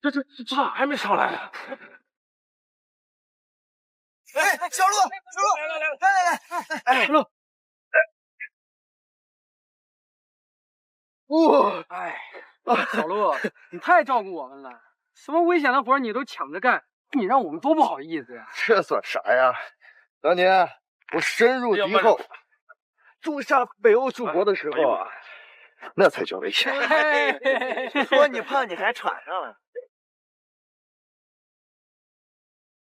这咋还没上来啊？哎，小鹿，来，小鹿，哇，哎，小鹿，你太照顾我们了，什么危险的活你都抢着干，你让我们多不好意思呀！这算啥呀？当年我深入敌后，诛杀北欧诸国的时候啊，那才叫危险。说你胖，你还喘上了。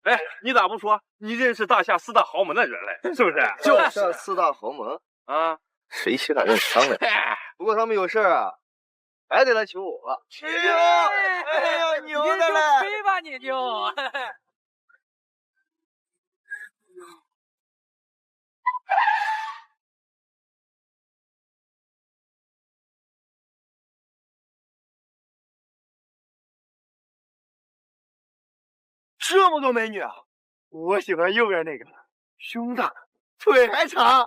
哎，你咋不说你认识大夏4大豪门的人嘞？是不是？就是4大豪门啊，谁稀罕认识他们？不过他们有事啊，还得来求我。哎呦，牛的了！吹吧你就。这么多美女啊！我喜欢右边那个，胸大，腿还长。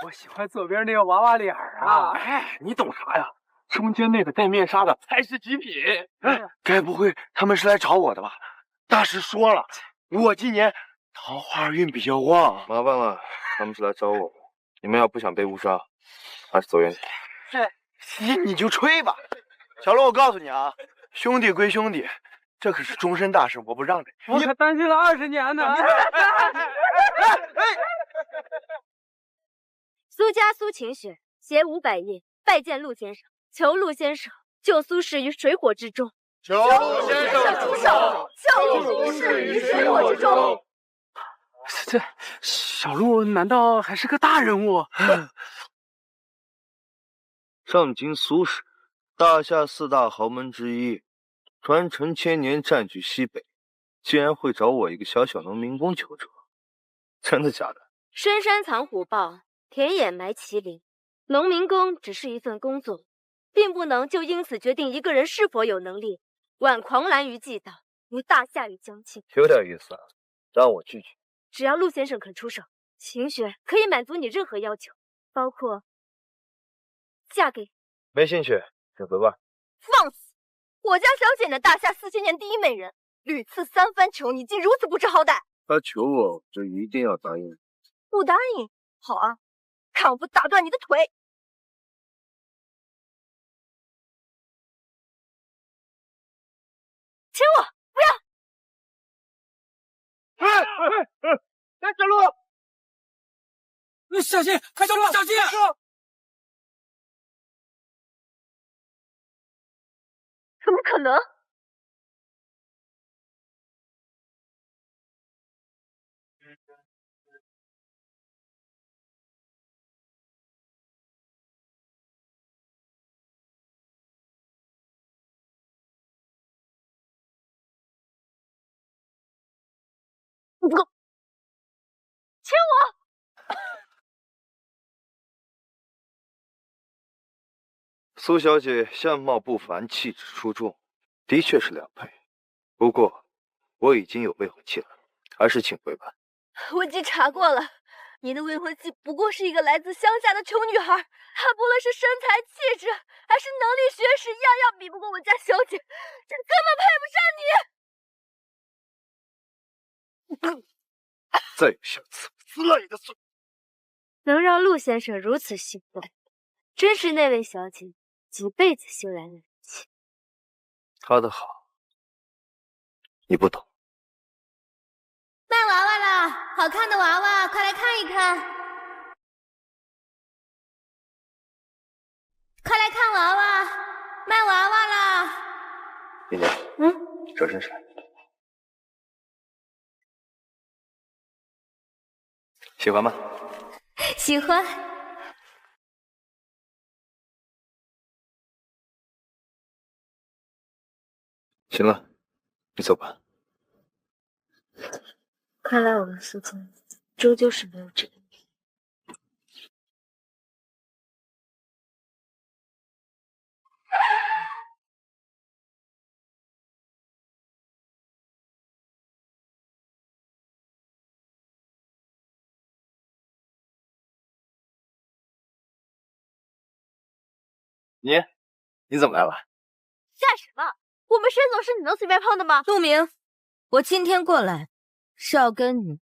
我喜欢左边那个娃娃脸啊！哎，你懂啥呀？中间那个戴面纱的才是极品。哎，该不会他们是来找我的吧？大师说了，我今年桃花运比较旺。麻烦了，他们是来找我的。你们要不想被误杀，还是走远点。你就吹吧。小罗，我告诉你啊，兄弟归兄弟，这可是终身大事，我不让着你。我可担心了20年呢。苏家苏晴雪携500叶拜见陆先生，求陆先生救苏氏于水火之中。求陆先生出手，救苏氏于水火之中。这小陆难道还是个大人物？上京苏氏，大夏4大豪门之一，传承千年，占据西北，竟然会找我一个小小农民工求助，真的假的？深山藏虎豹，田野埋麒麟。农民工只是一份工作，并不能就因此决定一个人是否有能力挽狂澜于既倒，如大夏于将倾。有点意思啊，让我拒绝。只要陆先生肯出手，晴雪可以满足你任何要求，包括嫁给。没兴趣，请回吧。放肆！我家小姐乃大夏4000年第一美人，屡次3番求你，竟如此不知好歹。他求我，就一定要答应。不答应，好啊，看我不打断你的腿！亲我！不要！哎，小鹿，你小心，快小心！小心！怎么可能？亲我！苏小姐相貌不凡，气质出众，的确是良配。不过我已经有未婚妻了，还是请回吧。文姬查过了，你的未婚妻不过是一个来自乡下的穷女孩，她不论是身材、气质，还是能力、学识，样样比不过我家小姐，这根本配不上你。再有下次，撕了你的嘴！能让陆先生如此心动，真是那位小姐几辈子修来的福气。他的好，你不懂。卖娃娃啦！好看的娃娃，快来看一看！快来看娃娃，卖娃娃啦！姐姐，这身啥？喜欢吗？喜欢。行了，你走吧。看来我们苏家终究是没有这个命。你怎么来了？干什么？我们沈总是你能随便碰的吗？陆明，我今天过来是要跟你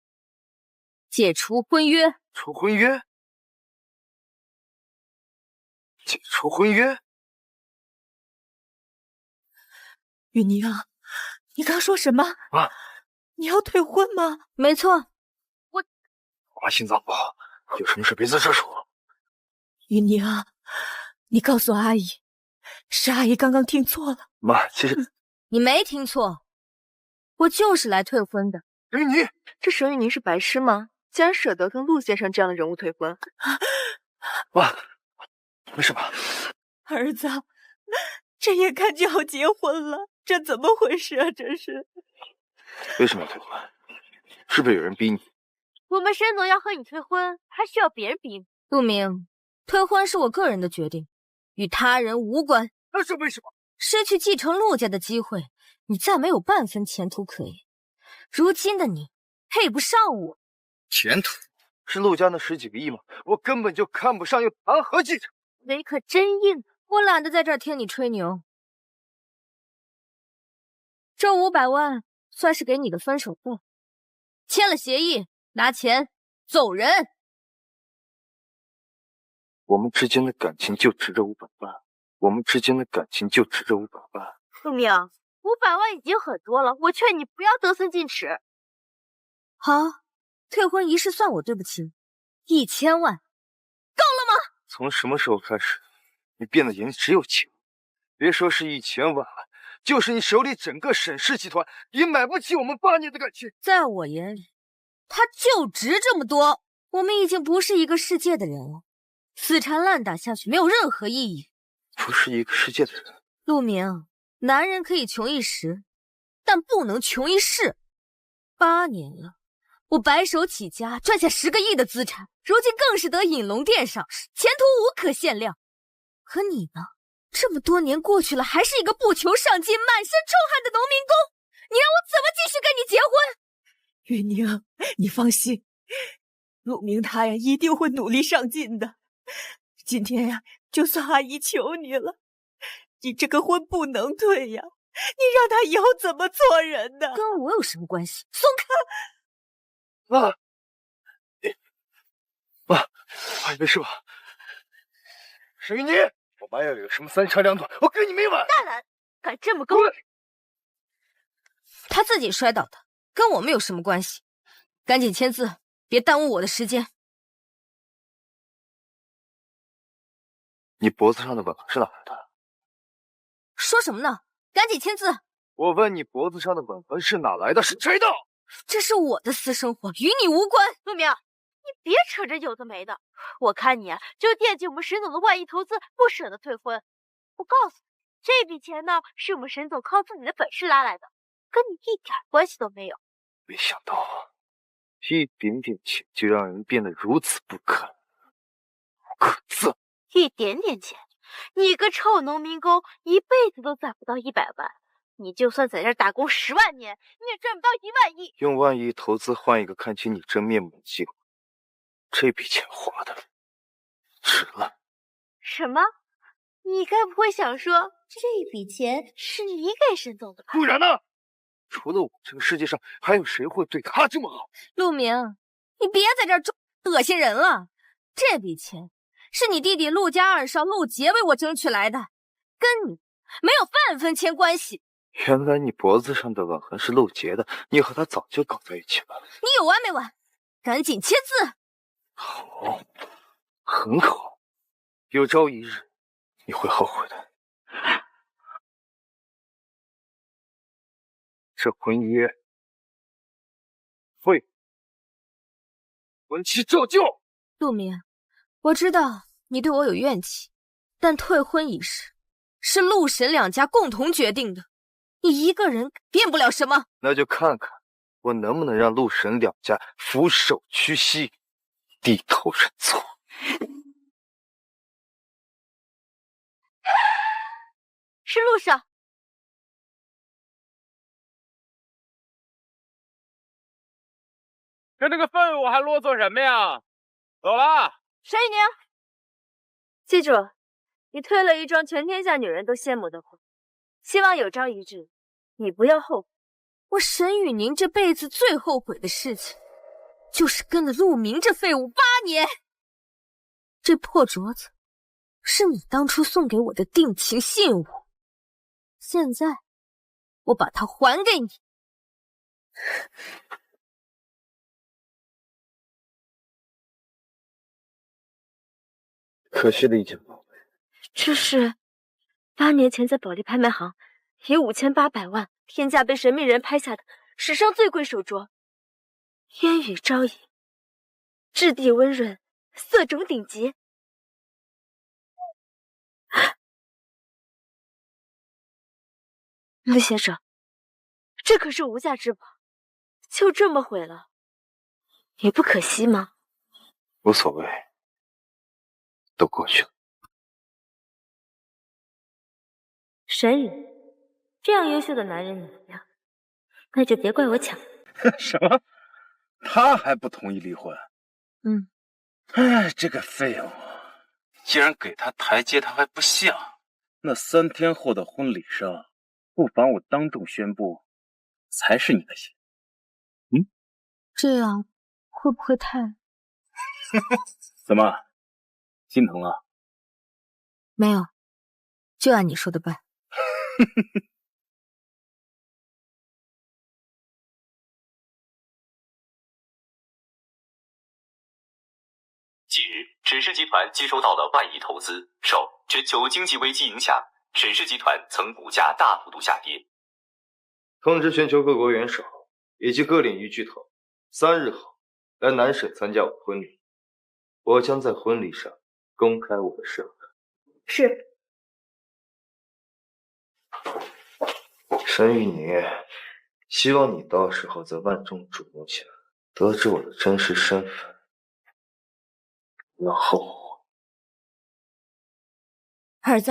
解除婚约。除婚约？解除婚约？雨宁，你刚说什么？啊？你要退婚吗？没错，我妈心脏不好，有什么事别自这说。雨宁，你告诉阿姨，是阿姨刚刚听错了。妈，其实你没听错，我就是来退婚的。雨宁，这沈雨宁是白痴吗？竟然舍得跟陆先生这样的人物退婚？妈，没事吧？儿子，这眼看就要结婚了，这怎么回事啊？这是为什么要退婚？是不是有人逼你？我们沈总要和你退婚，还需要别人逼你？陆明，退婚是我个人的决定，与他人无关。那是为什么？失去继承陆家的机会，你再没有半分前途可言。如今的你，配不上我。前途是陆家那10几个亿吗？我根本就看不上，又谈何继承？嘴可真硬。我懒得在这儿听你吹牛。这500万算是给你的分手费，签了协议，拿钱走人。我们之间的感情就值这500万，我们之间的感情就值这500万。陆明，500万已经很多了，我劝你不要得寸进尺。好，退婚仪式算我对不起，1000万，够了吗？从什么时候开始，你变得眼里只有钱？别说是1000万了，就是你手里整个沈氏集团也买不起我们8年的感情。在我眼里，他就值这么多。我们已经不是一个世界的人了，死缠烂打下去没有任何意义。不是一个世界的人。陆明，男人可以穷一时，但不能穷一世。8年了，我白手起家赚下10个亿的资产，如今更是得引龙殿上市，前途无可限量。可你呢？这么多年过去了，还是一个不求上进、满身臭汗的农民工，你让我怎么继续跟你结婚？雨宁，你放心，陆明他呀一定会努力上进的。今天呀，就算阿姨求你了，你这个婚不能退呀，你让他以后怎么做人呢？跟我有什么关系？松开！妈，妈，你没事吧？沈玉妮，我妈要有什么3长2短，我跟你没完！大胆，敢这么跟我！他自己摔倒的，跟我们有什么关系？赶紧签字，别耽误我的时间。你脖子上的吻痕是哪来的？说什么呢？赶紧签字！我问你，脖子上的吻痕是哪来的？是谁的？这是我的私生活，与你无关。陆明，你别扯这有的没的。我看你啊，就惦记我们沈总的万亿投资，不舍得退婚。我告诉你，这笔钱呢，是我们沈总靠自己的本事拉来的，跟你一点关系都没有。没想到，一点点钱就让人变得如此不堪，可憎！一点点钱，你个臭农民工，一辈子都攒不到100万。你就算在这儿打工10万年，你也赚不到1万亿。用1万亿投资换一个看清你真面目的机会，这笔钱花的值了。什么？你该不会想说这笔钱是你给沈总的吧？不然呢？除了我，这个世界上还有谁会对他这么好？陆明，你别在这儿恶心人了。这笔钱是你弟弟陆家2少陆杰为我争取来的，跟你没有半分钱关系。原来你脖子上的吻痕是陆杰的，你和他早就搞在一起了。你有完没完？赶紧签字！好，很好，有朝一日你会后悔的。这婚约废，婚期照旧。陆明，我知道你对我有怨气，但退婚一事是陆沈2家共同决定的，你一个人变不了什么。那就看看我能不能让陆沈2家俯首屈膝，低头认错。是陆少。跟这个废物还啰嗦什么呀？走了。沈雨宁，记住，你退了一桩全天下女人都羡慕的婚，希望有朝一日你不要后悔。我沈雨宁这辈子最后悔的事情，就是跟了陆明这废物8年。这破镯子是你当初送给我的定情信物，现在我把它还给你。可惜的一件宝贝。这是8年前在保利拍卖行以5800万天价被神秘人拍下的史上最贵手镯，烟雨招影，质地温润，色种顶级。陆先生，这可是无价之宝，就这么毁了，也不可惜吗？无所谓，都过去了。沈宇，这样优秀的男人你不要，那就别怪我抢。什么？他还不同意离婚？嗯。哎，这个废物，既然给他台阶，他还不下。那3天后的婚礼上，不妨我当众宣布，才是你的媳妇。这样会不会太……怎么，心疼了？没有，就按你说的办。近日，沈氏集团接收到了万亿投资，受全球经济危机影响，沈氏集团曾股价大幅度下跌。通知全球各国元首以及各领域巨头，3日后来南沈参加我的婚礼。我将在婚礼上公开我的身份。是。沈雨宁，希望你到时候在万众瞩目下得知我的真实身份，不要后悔。儿子，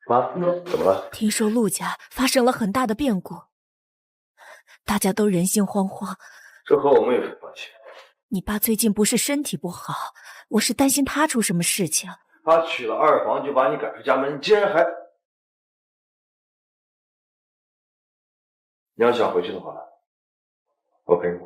妈，怎么了？听说陆家发生了很大的变故，大家都人心惶惶。这和我们有什么关系？你爸最近不是身体不好，我是担心他出什么事情。他娶了2房就把你赶出家门，你竟然还……你要想回去的话，我陪你。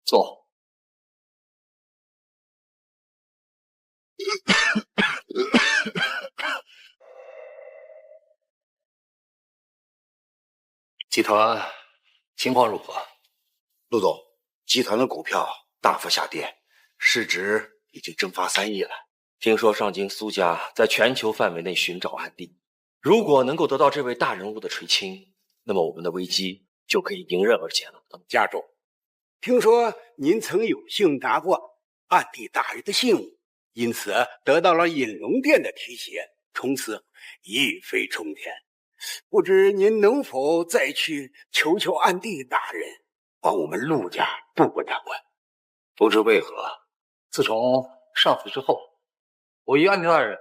坐。集团情况如何？陆总，集团的股票大幅下跌，市值已经蒸发3亿了。听说上京苏家在全球范围内寻找暗地，如果能够得到这位大人物的垂青，那么我们的危机就可以迎刃而解了。家主，听说您曾有幸拿过暗地大人的信物，因此得到了隐龙殿的提携，从此一飞冲天。不知您能否再去求求暗地大人，帮我们陆家渡过难关？不知为何，自从上次之后，我与暗地大人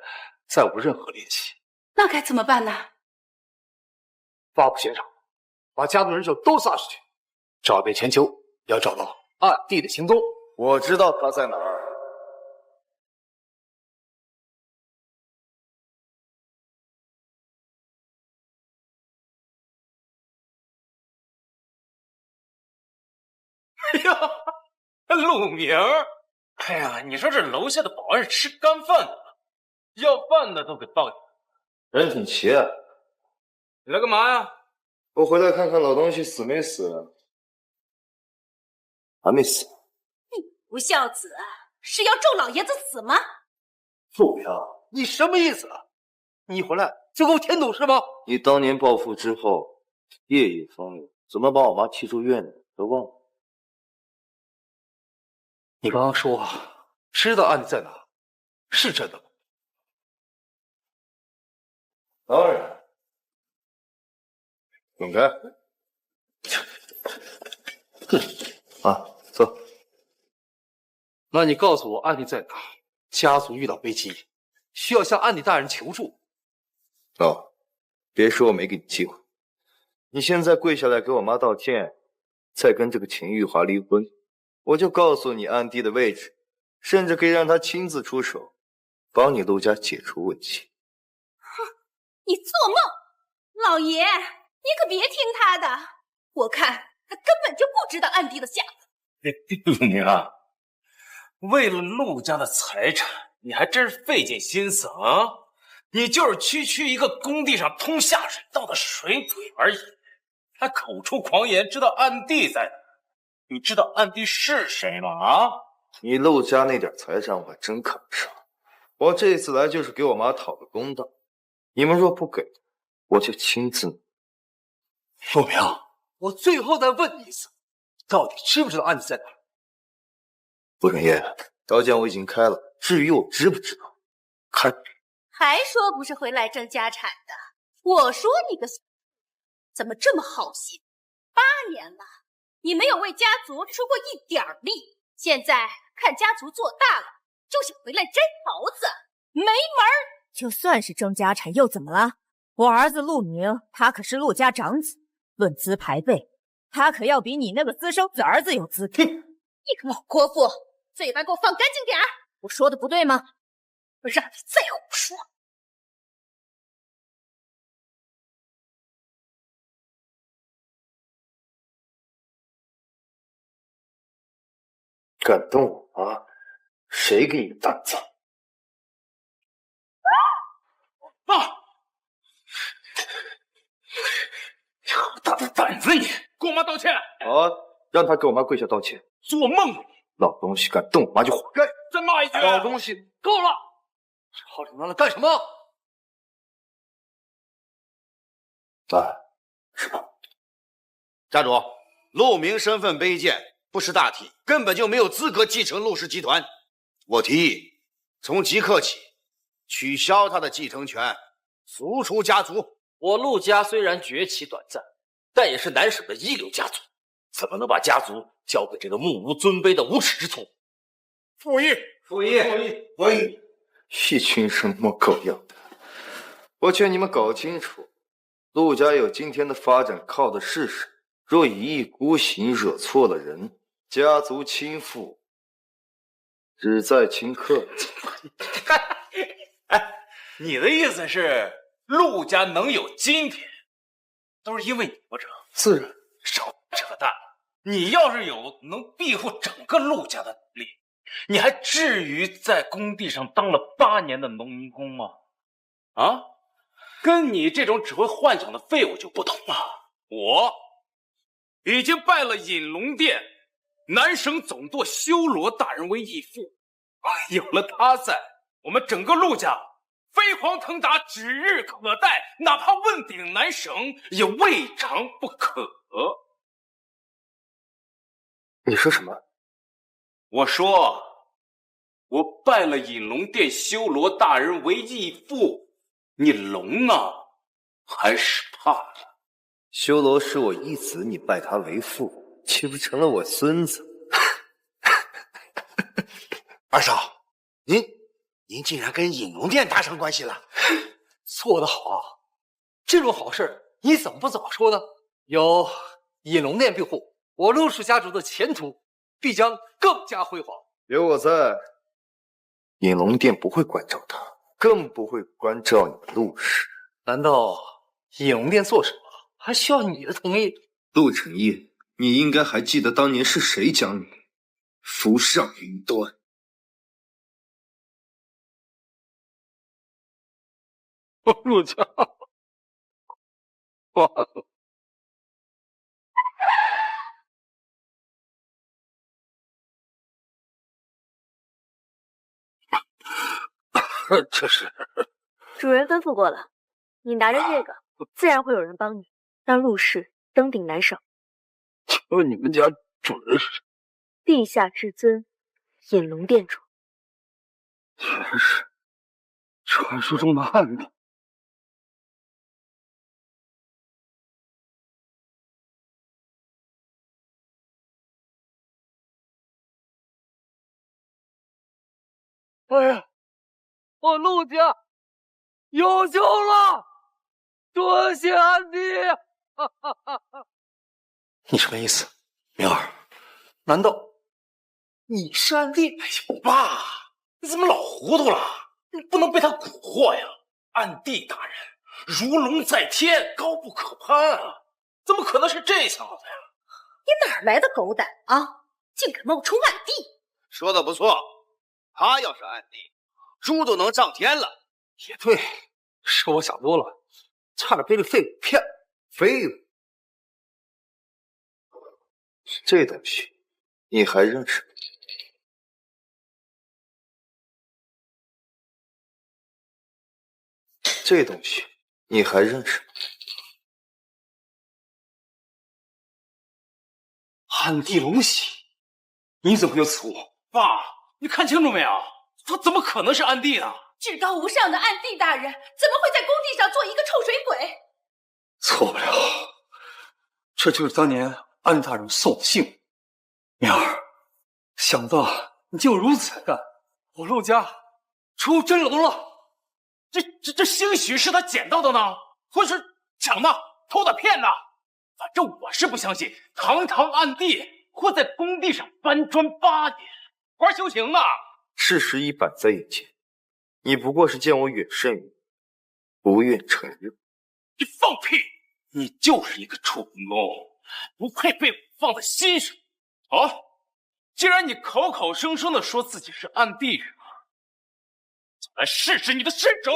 再无任何联系。那该怎么办呢？发布悬赏，把家族人手都撒出去，找遍全球，要找到暗地的行踪。我知道他在哪儿。哎呀，陆明儿，哎呀，你说这楼下的保安是吃干饭的吗？要饭的都给倒下。人挺齐啊。你来干嘛呀？我回来看看老东西死没死。还没死。不孝子，是要咒老爷子死吗？陆明，你什么意思？你回来就给我添堵是吗？你当年暴富之后，夜夜风流，怎么把我妈踢出院呢？都忘了。你刚刚说知道暗地在哪，是真的吗？当然。滚开！啊，走。那你告诉我暗地在哪，家族遇到危机，需要向暗地大人求助。哦，别说我没给你机会，你现在跪下来给我妈道歉，再跟这个秦玉华离婚，我就告诉你暗地的位置，甚至可以让他亲自出手，帮你陆家解除问题。哼，你做梦！老爷，你可别听他的，我看他根本就不知道暗地的下落。陆明啊，为了陆家的财产，你还真是费尽心思啊！你就是区一个工地上通下水道的水鬼而已，还口出狂言，知道暗地在哪？你知道暗地是谁吗？啊！你陆家那点财产我还真看不上，我这次来就是给我妈讨个公道，你们若不给，我就亲自。陆明，我最后再问你一次，到底知不知道暗地在哪？不准爷，条件我已经开了，至于我知不知道，看还说不是回来争家产的，我说你个怎么这么好心？8年了，你没有为家族出过一点力，现在看家族做大了，就想回来摘桃子，没门儿！就算是争家产又怎么了？我儿子陆明，他可是陆家长子，论资排辈，他可要比你那个私生子儿子有资格。你个老泼妇，嘴巴给我放干净点儿！我说的不对吗？我让你再胡说！敢动我妈，谁给你胆子？好大的胆子你！给我妈道歉！好，让他给我妈跪下道歉。做梦！老东西敢动我妈就活该！再骂一句！老东西，够了！吵吵闹闹干什么？来，是吧？家主，陆明身份卑贱，不识大体，根本就没有资格继承陆氏集团。我提议，从即刻起取消他的继承权，逐出家族。我陆家虽然崛起短暂，但也是南省的一流家族，怎么能把家族交给这个目无尊卑的无耻之徒？复议！复议！复议！一群人模狗样的！我劝你们搞清楚，陆家有今天的发展靠的是什么？若一意孤行，惹错了人，家族倾覆，只在顷刻。哎，你的意思是陆家能有今天，都是因为你不成？自然。少扯淡！你要是有能庇护整个陆家的能力，你还至于在工地上当了8年的农民工吗？啊，跟你这种只会幻想的废物就不同了。我已经拜了隐龙殿南省总舵修罗大人为义父，有了他在，我们整个陆家飞黄腾达指日可待，哪怕问鼎南省也未尝不可。你说什么？我说，我拜了隐龙殿修罗大人为义父，你聋啊，还是怕了？修罗是我义子，你拜他为父，岂不成了我孙子？二少，您竟然跟隐龙殿搭上关系了，做得好！这种好事你怎么不早说呢？有隐龙殿庇护，我陆氏家族的前途必将更加辉煌。有我在，隐龙殿不会关照他，更不会关照你们陆氏。难道隐龙殿做什么还需要你的同意？陆承业，你应该还记得当年是谁将你扶上云端？陆家完了。这是主人吩咐过了，你拿着这个，自然会有人帮你，让陆氏登顶南省。请问你们家主人是谁？地下至尊，隐龙殿主。全是传说中的暗地。哎呀，我陆家有救了！多谢安迪！你什么意思，明儿？难道你是安迪？哎呦，爸，你怎么老糊涂了？你不能被他蛊惑呀！安帝大人如龙在天，高不可攀啊！怎么可能是这小子呀？你哪来的狗胆啊？竟敢冒充暗帝！说的不错，他要是暗帝，猪都能上天了。也对，是我想多了，差点被这废物骗了。废物？这东西你还认识？这东西你还认识？安帝龙玺，你怎么就此物？爸，你看清楚没有？他怎么可能是安帝呢？至高无上的暗帝大人，怎么会在工地上做一个臭水鬼？错不了，这就是当年安大人送的信物。明儿，想到你就如此干，我陆家出真龙了。这兴许是他捡到的呢，或是抢的、偷的、骗的。反正我是不相信，堂堂暗帝会在工地上搬砖8年，玩修行呢。事实已摆在眼前，你不过是见我远甚于，不愿承认。你放屁！你就是一个臭公公，不配被我放在心上。好，既然你口口声声的说自己是暗地人，就来试试你的身手。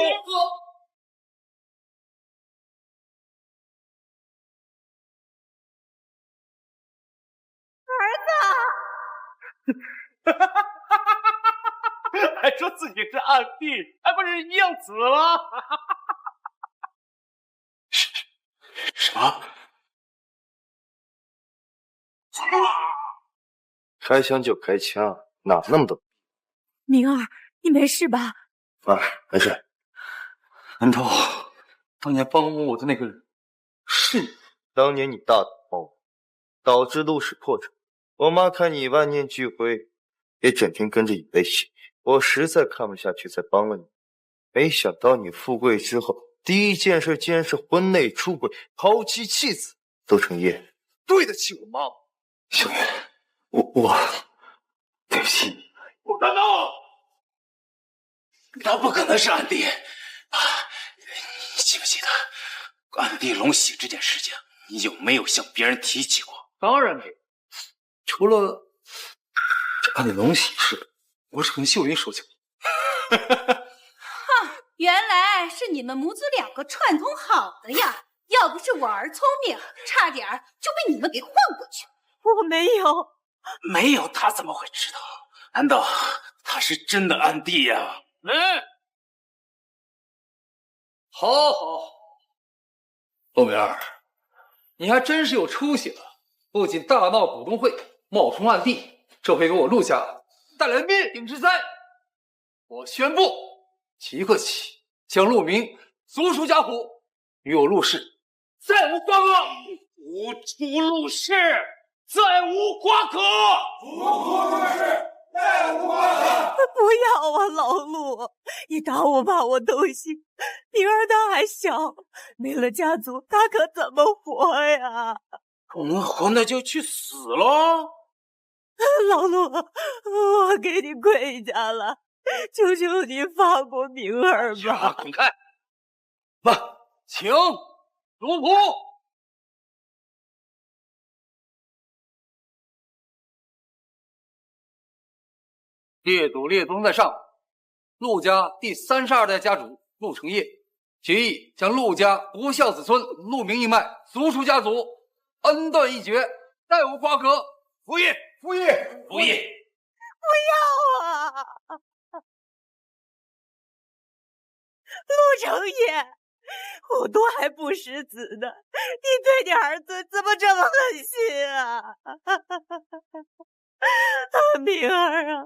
儿子，还说自己是暗地，还不是一样死了？什么？开枪就开枪，哪那么多？明儿，你没事吧？啊，没事。难道当年帮我的那个人是你？当年你大胆帮我，导致陆氏破产。我妈看你万念俱灰，也整天跟着以泪洗面。我实在看不下去，才帮了你。没想到你富贵之后，第一件事竟然是婚内出轨，抛妻弃子。都成业，对得起我妈吗？小月，我对不起你。不可能，他不可能是暗帝。爸，你记不记得暗帝龙玺这件事情？你有没有向别人提起过？当然没有，除了这暗帝龙玺事，我是跟秀云说起过。原来是你们母子2个串通好的呀！要不是我儿聪明，差点就被你们给混过去。我没有，没有，他怎么会知道？难道他是真的暗帝呀？好，陆明儿，你还真是有出息了，不仅大闹股东会，冒充暗帝，这会给我陆家带来灭顶之灾。我宣布，即刻起将陆明逐出家谱，与我陆氏再无瓜葛。逐出陆氏，再无瓜葛。逐出陆氏，再无瓜葛。不要啊，老陆，你耽误把我东西。明儿他还小，没了家族，他可怎么活呀？不能活，那就去死喽！老陆，我给你跪下了，求求你放过明儿吧！滚开！妈，请主仆。列祖列宗在上，陆家第32代家主陆承业决议将陆家不孝子孙陆明一脉逐出家族，恩断义绝，再无瓜葛。服役！服役！服役！不要啊！陆承业，我都还不识字呢，你对你儿子怎么这么狠心啊？明儿啊，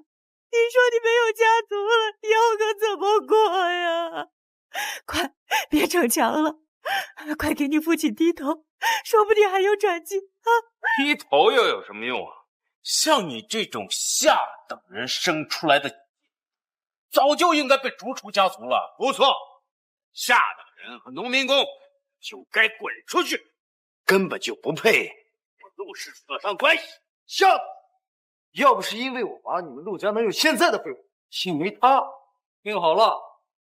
你说你没有家族了，以后可怎么过呀？快，别逞强了，快给你父亲低头，说不定还有转机啊！低头又有什么用啊？像你这种下等人生出来的，早就应该被逐出家族了。不错，夏大人和农民工就该滚出去，根本就不配和陆氏扯上关系。夏，要不是因为我妈，你们陆家能有现在的辉煌；因为他，听好了，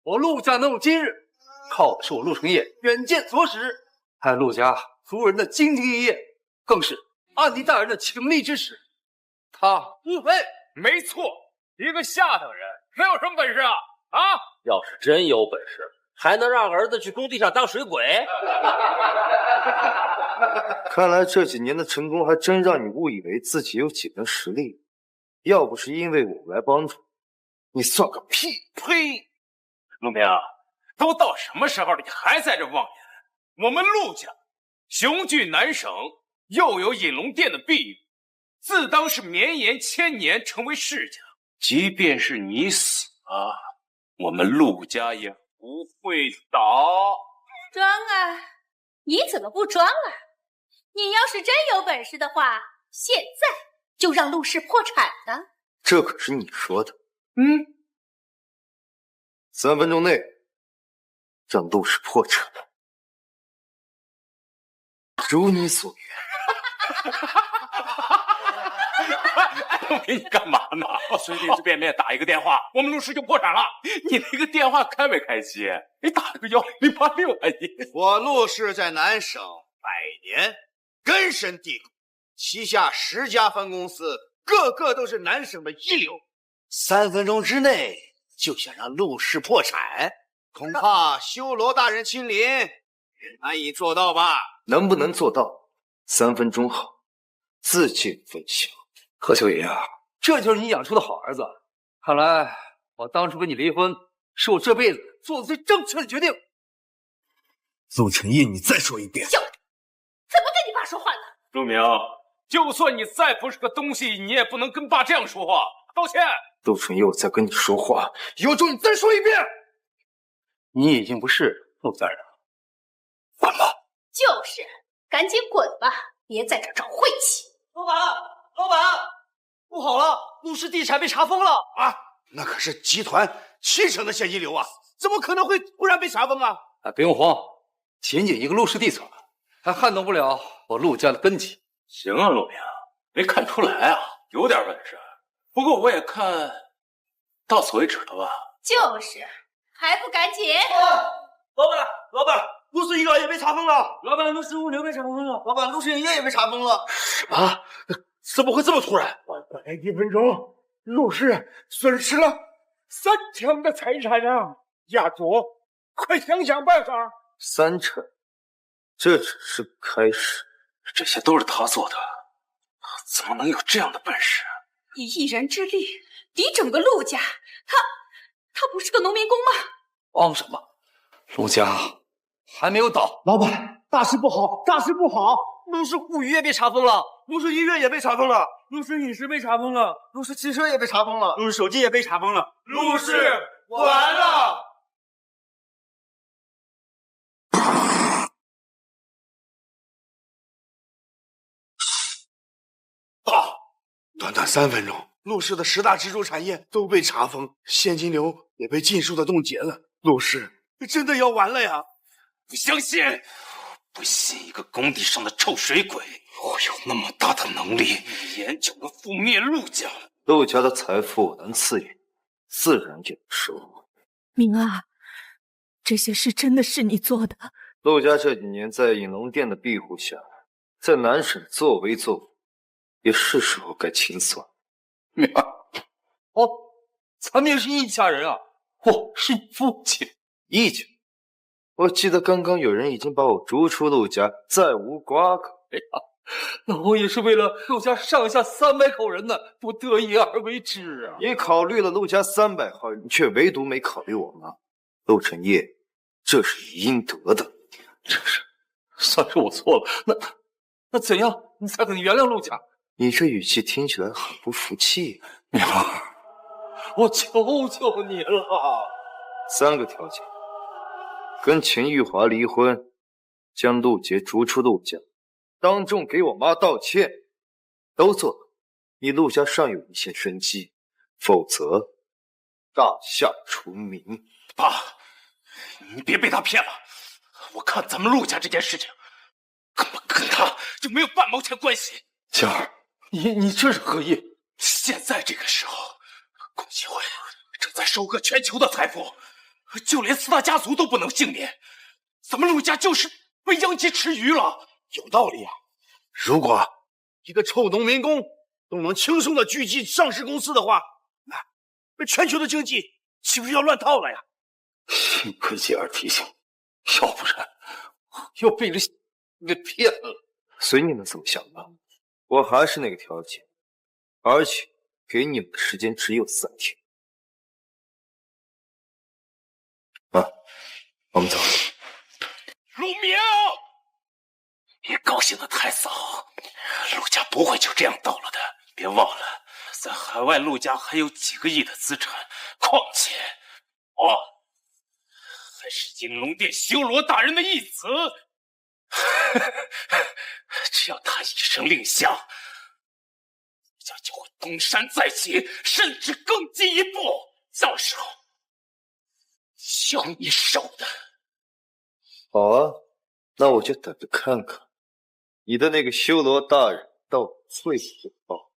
我陆家能有今日，靠的是我陆承业远见卓识，还有陆家族人的兢兢业业，更是安迪大人的倾力支持。他不配。没错，一个夏大人能有什么本事啊？啊！要是真有本事，还能让儿子去工地上当水鬼？看来这几年的成功还真让你误以为自己有几分实力。要不是因为我来帮助，你算个屁！呸！陆明，都到什么时候了，你还在这妄言？我们陆家雄踞南省，又有隐龙殿的庇佑，自当是绵延千年，成为世家。即便是你死了，我们陆家也不会倒。装啊！你怎么不装啊？你要是真有本事的话，现在就让陆氏破产的。这可是你说的。3分钟内让陆氏破产，如你所愿。陆明，你干嘛呢？随便打一个电话，我们陆氏就破产了。你那个电话开没开机？你打了个1086还行。我陆氏在南省100年根深蒂固，旗下10家分公司，个个都是南省的一流。3分钟之内就想让陆氏破产，恐怕修罗大人亲临也难以做到吧？能不能做到？3分钟后自尽分晓。何九爷啊，这就是你养出的好儿子。看来我当初跟你离婚，是我这辈子做的最正确的决定。陆承业，你再说一遍。小子，怎么跟你爸说话呢？陆明，就算你再不是个东西，你也不能跟爸这样说话。道歉。陆承业，我在跟你说话，有种你再说一遍。你已经不是陆家人了，滚吧。就是，赶紧滚吧，别在这找晦气。老板，不好了，陆氏地产被查封了啊！那可是集团70%的现金流啊，怎么可能会突然被查封啊？不用慌，仅仅一个陆氏地产，还撼动不了我陆家的根基。行啊，陆明，没看出来啊，有点本事。不过我也看到此为止了吧？就是，还不赶紧！老板，陆氏医疗也被查封了。老板，陆氏物流被查封了。老板，陆氏影业也被查封了。什么？怎么会这么突然？短短1分钟，陆氏损失了3成的财产啊！家族，快想想办法！3成，这只是开始。这些都是他做的，怎么能有这样的本事？以一人之力抵整个陆家，他不是个农民工吗？慌什么？陆家还没有倒。老板，大事不好，大事不好！陆氏物语也被查封了，陆氏医院也被查封了，陆氏饮食被查封了，陆氏汽车也被查封了，陆氏手机也被查封了，陆氏完了！短短3分钟，陆氏的10大支柱产业都被查封，现金流也被尽数的冻结了。陆氏真的要完了呀！不相信，不信一个工地上的臭水鬼，我有那么大的能力，一眼就能覆灭陆家。陆家的财富我能赐予，自然也能收获。明儿，这些事真的是你做的？陆家这几年在隐龙殿的庇护下，在南省作威作福，也是时候该清算。明儿，哦，咱们也是一家人啊！我是你父亲。一家？我记得刚刚有人已经把我逐出陆家，再无瓜葛。哎呀，那我也是为了陆家上下300口人呢，不得已而为之啊！你考虑了陆家300号人，却唯独没考虑我吗？陆承业，这是你应得的。这是，算是我错了。那怎样你才肯原谅陆家？你这语气听起来很不服气。明儿，我求求你了！3个条件：跟秦玉华离婚，将陆杰逐出陆家，当众给我妈道歉，都做到，你陆家尚有一线生机；否则，大夏除名。爸，你别被他骗了。我看咱们陆家这件事情，根本跟他就没有半毛钱关系。嘉儿，你这是何意？现在这个时候，共济会正在收割全球的财富，就连四大家族都不能幸免，咱们陆家就是被殃及池鱼了。有道理啊！如果一个臭农民工都能轻松的聚集上市公司的话，那全球的经济岂不是要乱套了呀？幸亏姐儿提醒，要不然要被人给骗了。随你们怎么想吧，我还是那个条件，而且给你们的时间只有3天。我们走。陆明，别高兴得太早，陆家不会就这样倒了的。别忘了，在海外陆家还有几个亿的资产，况且还是银龙殿修罗大人的义子。只要他一声令下，陆家就会东山再起，甚至更进一步。到时候要你受的。好啊，那我就等着看看你的那个修罗大人到底会不会报。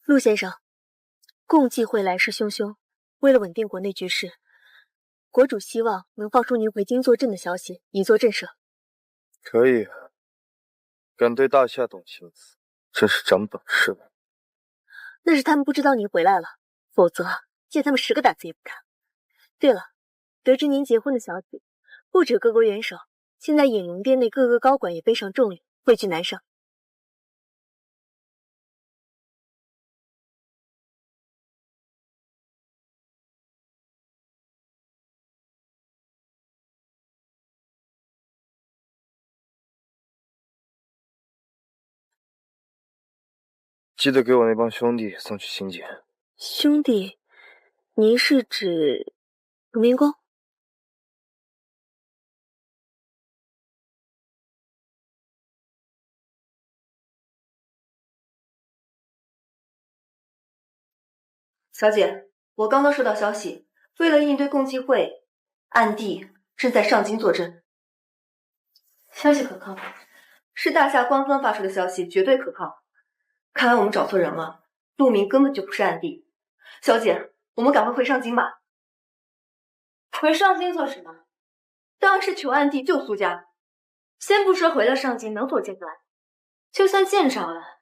陆先生，共济会来势汹汹，为了稳定国内局势，国主希望能放出您回京坐镇的消息，以作震慑。可以啊，敢对大夏动心思，真是长本事了。那是他们不知道您回来了，否则见他们10个胆子也不敢。对了，得知您结婚的消息，不止各国元首，现在隐龙殿内各个高管也背上重任，汇聚南上。记得给我那帮兄弟送去请柬。兄弟，您是指农民工？小姐，我刚刚收到消息，为了应对共济会，暗地正在上京坐镇。消息可靠？是大夏官方发出的消息，绝对可靠。看来我们找错人了，陆明根本就不是暗地。小姐，我们赶快回上京吧。回上京做什么？当然是求暗地救苏家。先不说回了上京能否见着，就算见着了，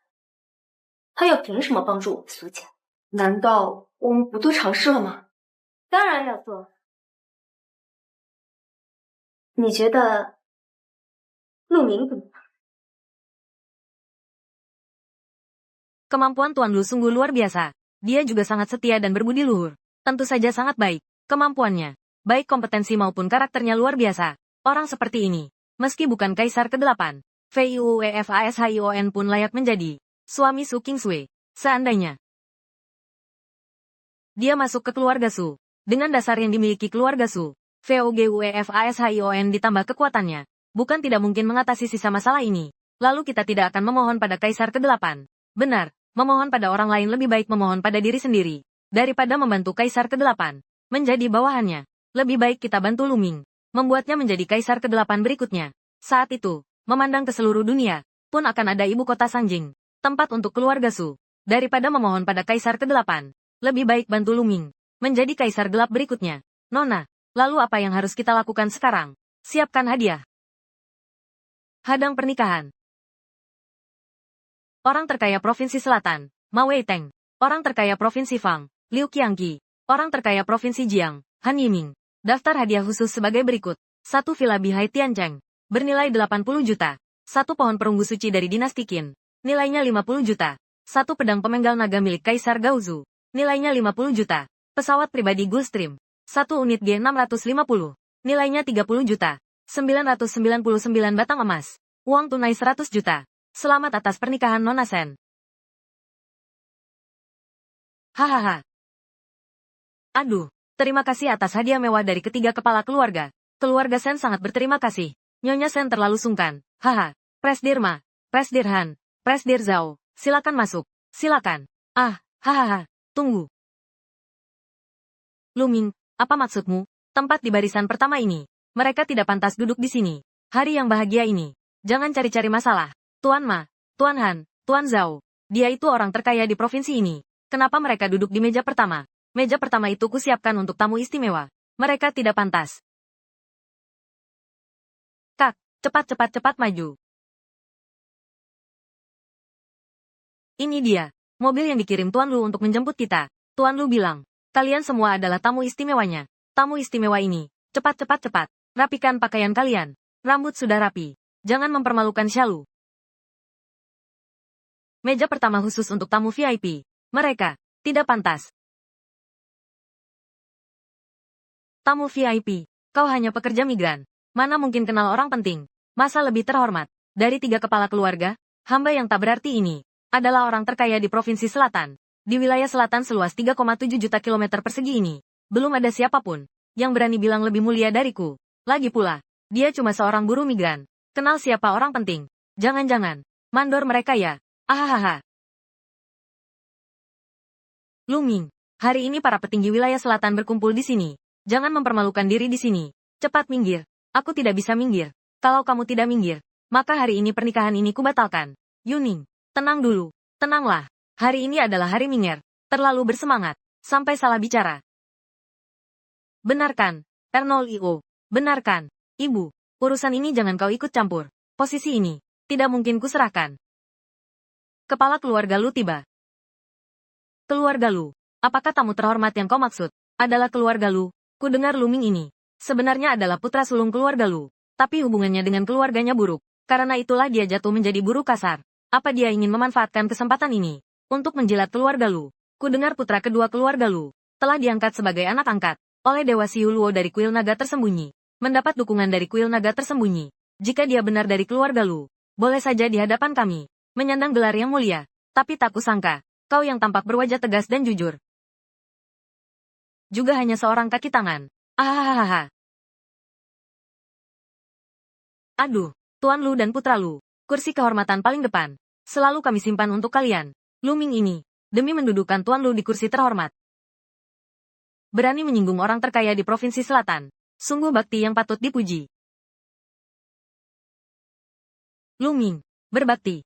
他又凭什么帮助我们苏家？难道我们不做尝试了吗？当然要做。你觉得陆明怎么办？Kemampuan Tuan Lu sungguh luar biasa. Dia juga sangat setia dan berbudi luhur. Tentu saja sangat baik. Kemampuannya, baik kompetensi maupun karakternya luar biasa. Orang seperti ini, meski bukan Kaisar ke-8, VIUEFASHION pun layak menjadi suami Su Kingsway. Seandainya dia masuk ke keluarga Su, dengan dasar yang dimiliki keluarga Su, VOGUEFASHION ditambah kekuatannya, bukan tidak mungkin mengatasi sisa masalah ini. Lalu kita tidak akan memohon pada Kaisar ke-8. Benar. Memohon pada orang lain lebih baik memohon pada diri sendiri, daripada membantu Kaisar ke-8, menjadi bawahannya. Lebih baik kita bantu Luming, membuatnya menjadi Kaisar ke-8 berikutnya. Saat itu, memandang ke seluruh dunia, pun akan ada ibu kota Sanjing, tempat untuk keluarga Su. Daripada memohon pada Kaisar ke-8, lebih baik bantu Luming, menjadi Kaisar gelap berikutnya. Nona, lalu apa yang harus kita lakukan sekarang? Siapkan hadiah. Hadang pernikahan. Orang terkaya Provinsi Selatan, Ma Weiteng. Orang terkaya Provinsi Fang, Liu Qiangqi. Orang terkaya Provinsi Jiang, Han Yiming. Daftar hadiah khusus sebagai berikut. 1 villa Bihai Tiancheng, bernilai 80 juta. 1 pohon perunggu suci dari dinasti Qin, nilainya 50 juta. 1 pedang pemenggal naga milik Kaisar Gaozu, nilainya 50 juta. Pesawat pribadi Gulfstream, 1 unit G650, nilainya 30 juta. 999 batang emas. Uang tunai 100 juta. Selamat atas pernikahan Nona Sen. Hahaha. Aduh, terima kasih atas hadiah mewah dari ketiga kepala keluarga. Keluarga Sen sangat berterima kasih. Nyonya Sen terlalu sungkan. Haha. Presdir Ma, Presdir Han, Presdir Zhao, silakan masuk. Silakan. Ah, hahaha. Tunggu. Luming, apa maksudmu? Tempat di barisan pertama ini. Mereka tidak pantas duduk di sini. Hari yang bahagia ini. Jangan cari-cari masalah. Tuan Ma, Tuan Han, Tuan Zhao. Dia itu orang terkaya di provinsi ini. Kenapa mereka duduk di meja pertama? Meja pertama itu kusiapkan untuk tamu istimewa. Mereka tidak pantas. Kak, cepat maju. Ini dia, mobil yang dikirim Tuan Lu untuk menjemput kita. Tuan Lu bilang, kalian semua adalah tamu istimewanya. Tamu istimewa ini, cepat. Rapikan pakaian kalian. Rambut sudah rapi. Jangan mempermalukan Syalu. Meja pertama khusus untuk tamu VIP. Mereka tidak pantas. Tamu VIP, kau hanya pekerja migran. Mana mungkin kenal orang penting? Masa lebih terhormat dari 3 kepala keluarga? Hamba yang tak berarti ini adalah orang terkaya di Provinsi Selatan. Di wilayah selatan seluas 3,7 juta kilometer persegi ini, belum ada siapapun yang berani bilang lebih mulia dariku. Lagi pula, dia cuma seorang buruh migran. Kenal siapa orang penting? Jangan-jangan mandor mereka ya? Ahahaha. Luming, hari ini para petinggi wilayah selatan berkumpul di sini. Jangan mempermalukan diri di sini. Cepat minggir. Aku tidak bisa minggir. Kalau kamu tidak minggir, maka hari ini pernikahan ini kubatalkan. Yuning, tenang dulu. Tenanglah. Hari ini adalah hari Mingir. Terlalu bersemangat. Sampai salah bicara. Benarkan, R0IO. Benarkan, Ibu. Urusan ini jangan kau ikut campur. Posisi ini tidak mungkin kuserahkan. Kepala keluarga Lu tiba. Keluarga Lu. Apakah tamu terhormat yang kau maksud adalah keluarga Lu? Kudengar Luming ini sebenarnya adalah putra sulung keluarga Lu, tapi hubungannya dengan keluarganya buruk. Karena itulah dia jatuh menjadi buruh kasar. Apa dia ingin memanfaatkan kesempatan ini untuk menjilat keluarga Lu? Kudengar putra kedua keluarga Lu telah diangkat sebagai anak angkat oleh Dewa Siu Luo dari kuil naga tersembunyi. Mendapat dukungan dari kuil naga tersembunyi. Jika dia benar dari keluarga Lu, boleh saja di hadapan kami menyandang gelar yang mulia. Tapi tak kusangka, kau yang tampak berwajah tegas dan jujur juga hanya seorang kaki tangan. Ahahaha. Aduh, Tuan Lu dan Putra Lu, kursi kehormatan paling depan. Selalu kami simpan untuk kalian. Luming ini, demi mendudukan Tuan Lu di kursi terhormat. Berani menyinggung orang terkaya di Provinsi Selatan. Sungguh bakti yang patut dipuji. Luming, berbakti.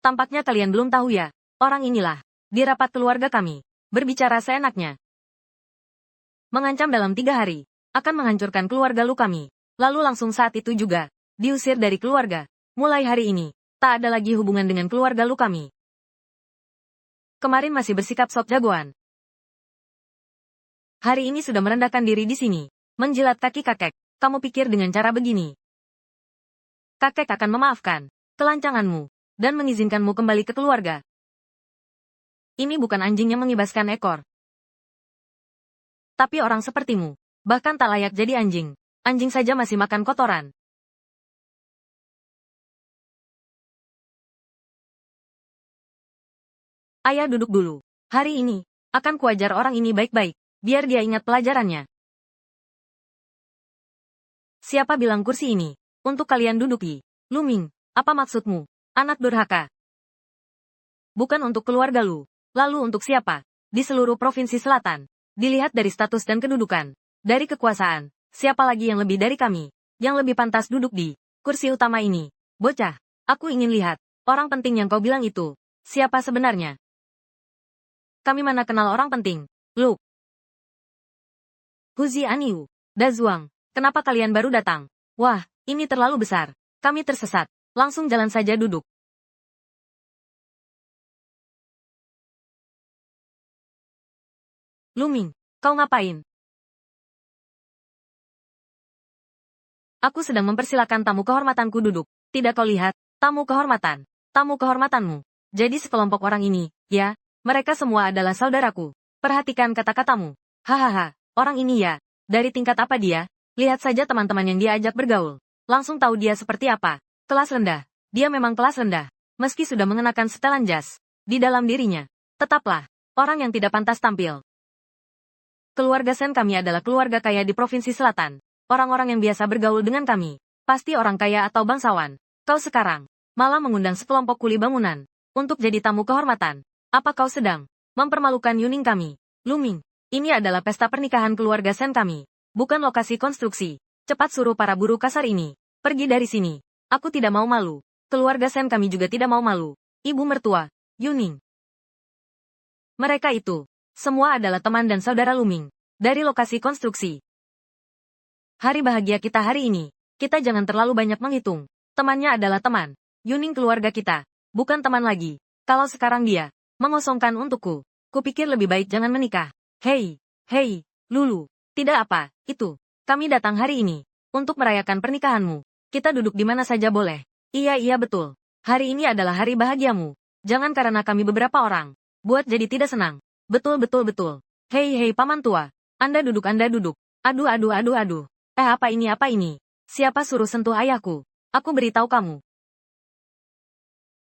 Tampaknya kalian belum tahu ya, orang inilah, di rapat keluarga kami. Berbicara seenaknya. Mengancam dalam 3 hari, akan menghancurkan keluarga Lu kami. Lalu langsung saat itu juga, diusir dari keluarga. Mulai hari ini, tak ada lagi hubungan dengan keluarga Lu kami. Kemarin masih bersikap sok jagoan. Hari ini sudah merendahkan diri di sini. Menjilat kaki kakek. Kamu pikir dengan cara begini kakek akan memaafkan kelancanganmu dan mengizinkanmu kembali ke keluarga? Ini bukan anjing yang mengibaskan ekor. Tapi orang sepertimu, bahkan tak layak jadi anjing. Anjing saja masih makan kotoran. Ayah duduk dulu. Hari ini, akan kuajar orang ini baik-baik, biar dia ingat pelajarannya. Siapa bilang kursi ini untuk kalian duduki? Luming, apa maksudmu, anak durhaka? Bukan untuk keluarga Lu. Lalu untuk siapa? Di seluruh provinsi selatan. Dilihat dari status dan kedudukan. Dari kekuasaan. Siapa lagi yang lebih dari kami? Yang lebih pantas duduk di kursi utama ini? Bocah, aku ingin lihat. Orang penting yang kau bilang itu. Siapa sebenarnya? Kami mana kenal orang penting? Lu. Huzi Aniu. Dazuang. Kenapa kalian baru datang? Wah, ini terlalu besar. Kami tersesat. Langsung jalan saja duduk. Luming, kau ngapain? Aku sedang mempersilakan tamu kehormatanku duduk. Tidak kau lihat, tamu kehormatan. Tamu kehormatanmu. Jadi sekelompok orang ini, ya, mereka semua adalah saudaraku. Perhatikan kata-katamu. Hahaha, orang ini ya. Dari tingkat apa dia? Lihat saja teman-teman yang dia ajak bergaul. Langsung tahu dia seperti apa. Kelas rendah. Dia memang kelas rendah. Meski sudah mengenakan setelan jas. Di dalam dirinya. Tetaplah, orang yang tidak pantas tampil. Keluarga Sen kami adalah keluarga kaya di Provinsi Selatan. orang-orang yang biasa bergaul dengan kami. Pasti orang kaya atau bangsawan. Kau sekarang malah mengundang sekelompok kuli bangunan untuk jadi tamu kehormatan. Apa kau sedang mempermalukan Yuning kami? Luming, ini adalah pesta pernikahan keluarga Sen kami, bukan lokasi konstruksi. Cepat suruh para buruh kasar ini pergi dari sini. Aku tidak mau malu. Keluarga Sen kami juga tidak mau malu. Ibu mertua, Yuning. Mereka itu semua adalah teman dan saudara Luming dari lokasi konstruksi. Hari bahagia kita hari ini. Kita jangan terlalu banyak menghitung. Temannya adalah teman. Yuning keluarga kita, bukan teman lagi. Kalau sekarang dia mengosongkan untukku, kupikir lebih baik jangan menikah. Hei, Lulu, tidak apa, itu. Kami datang hari ini untuk merayakan pernikahanmu. Kita duduk di mana saja boleh. Iya betul. Hari ini adalah hari bahagiamu. Jangan karena kami beberapa orang buat jadi tidak senang. Betul. Hei paman tua. Anda duduk. Aduh. Apa ini? Siapa suruh sentuh ayahku? Aku beritahu kamu.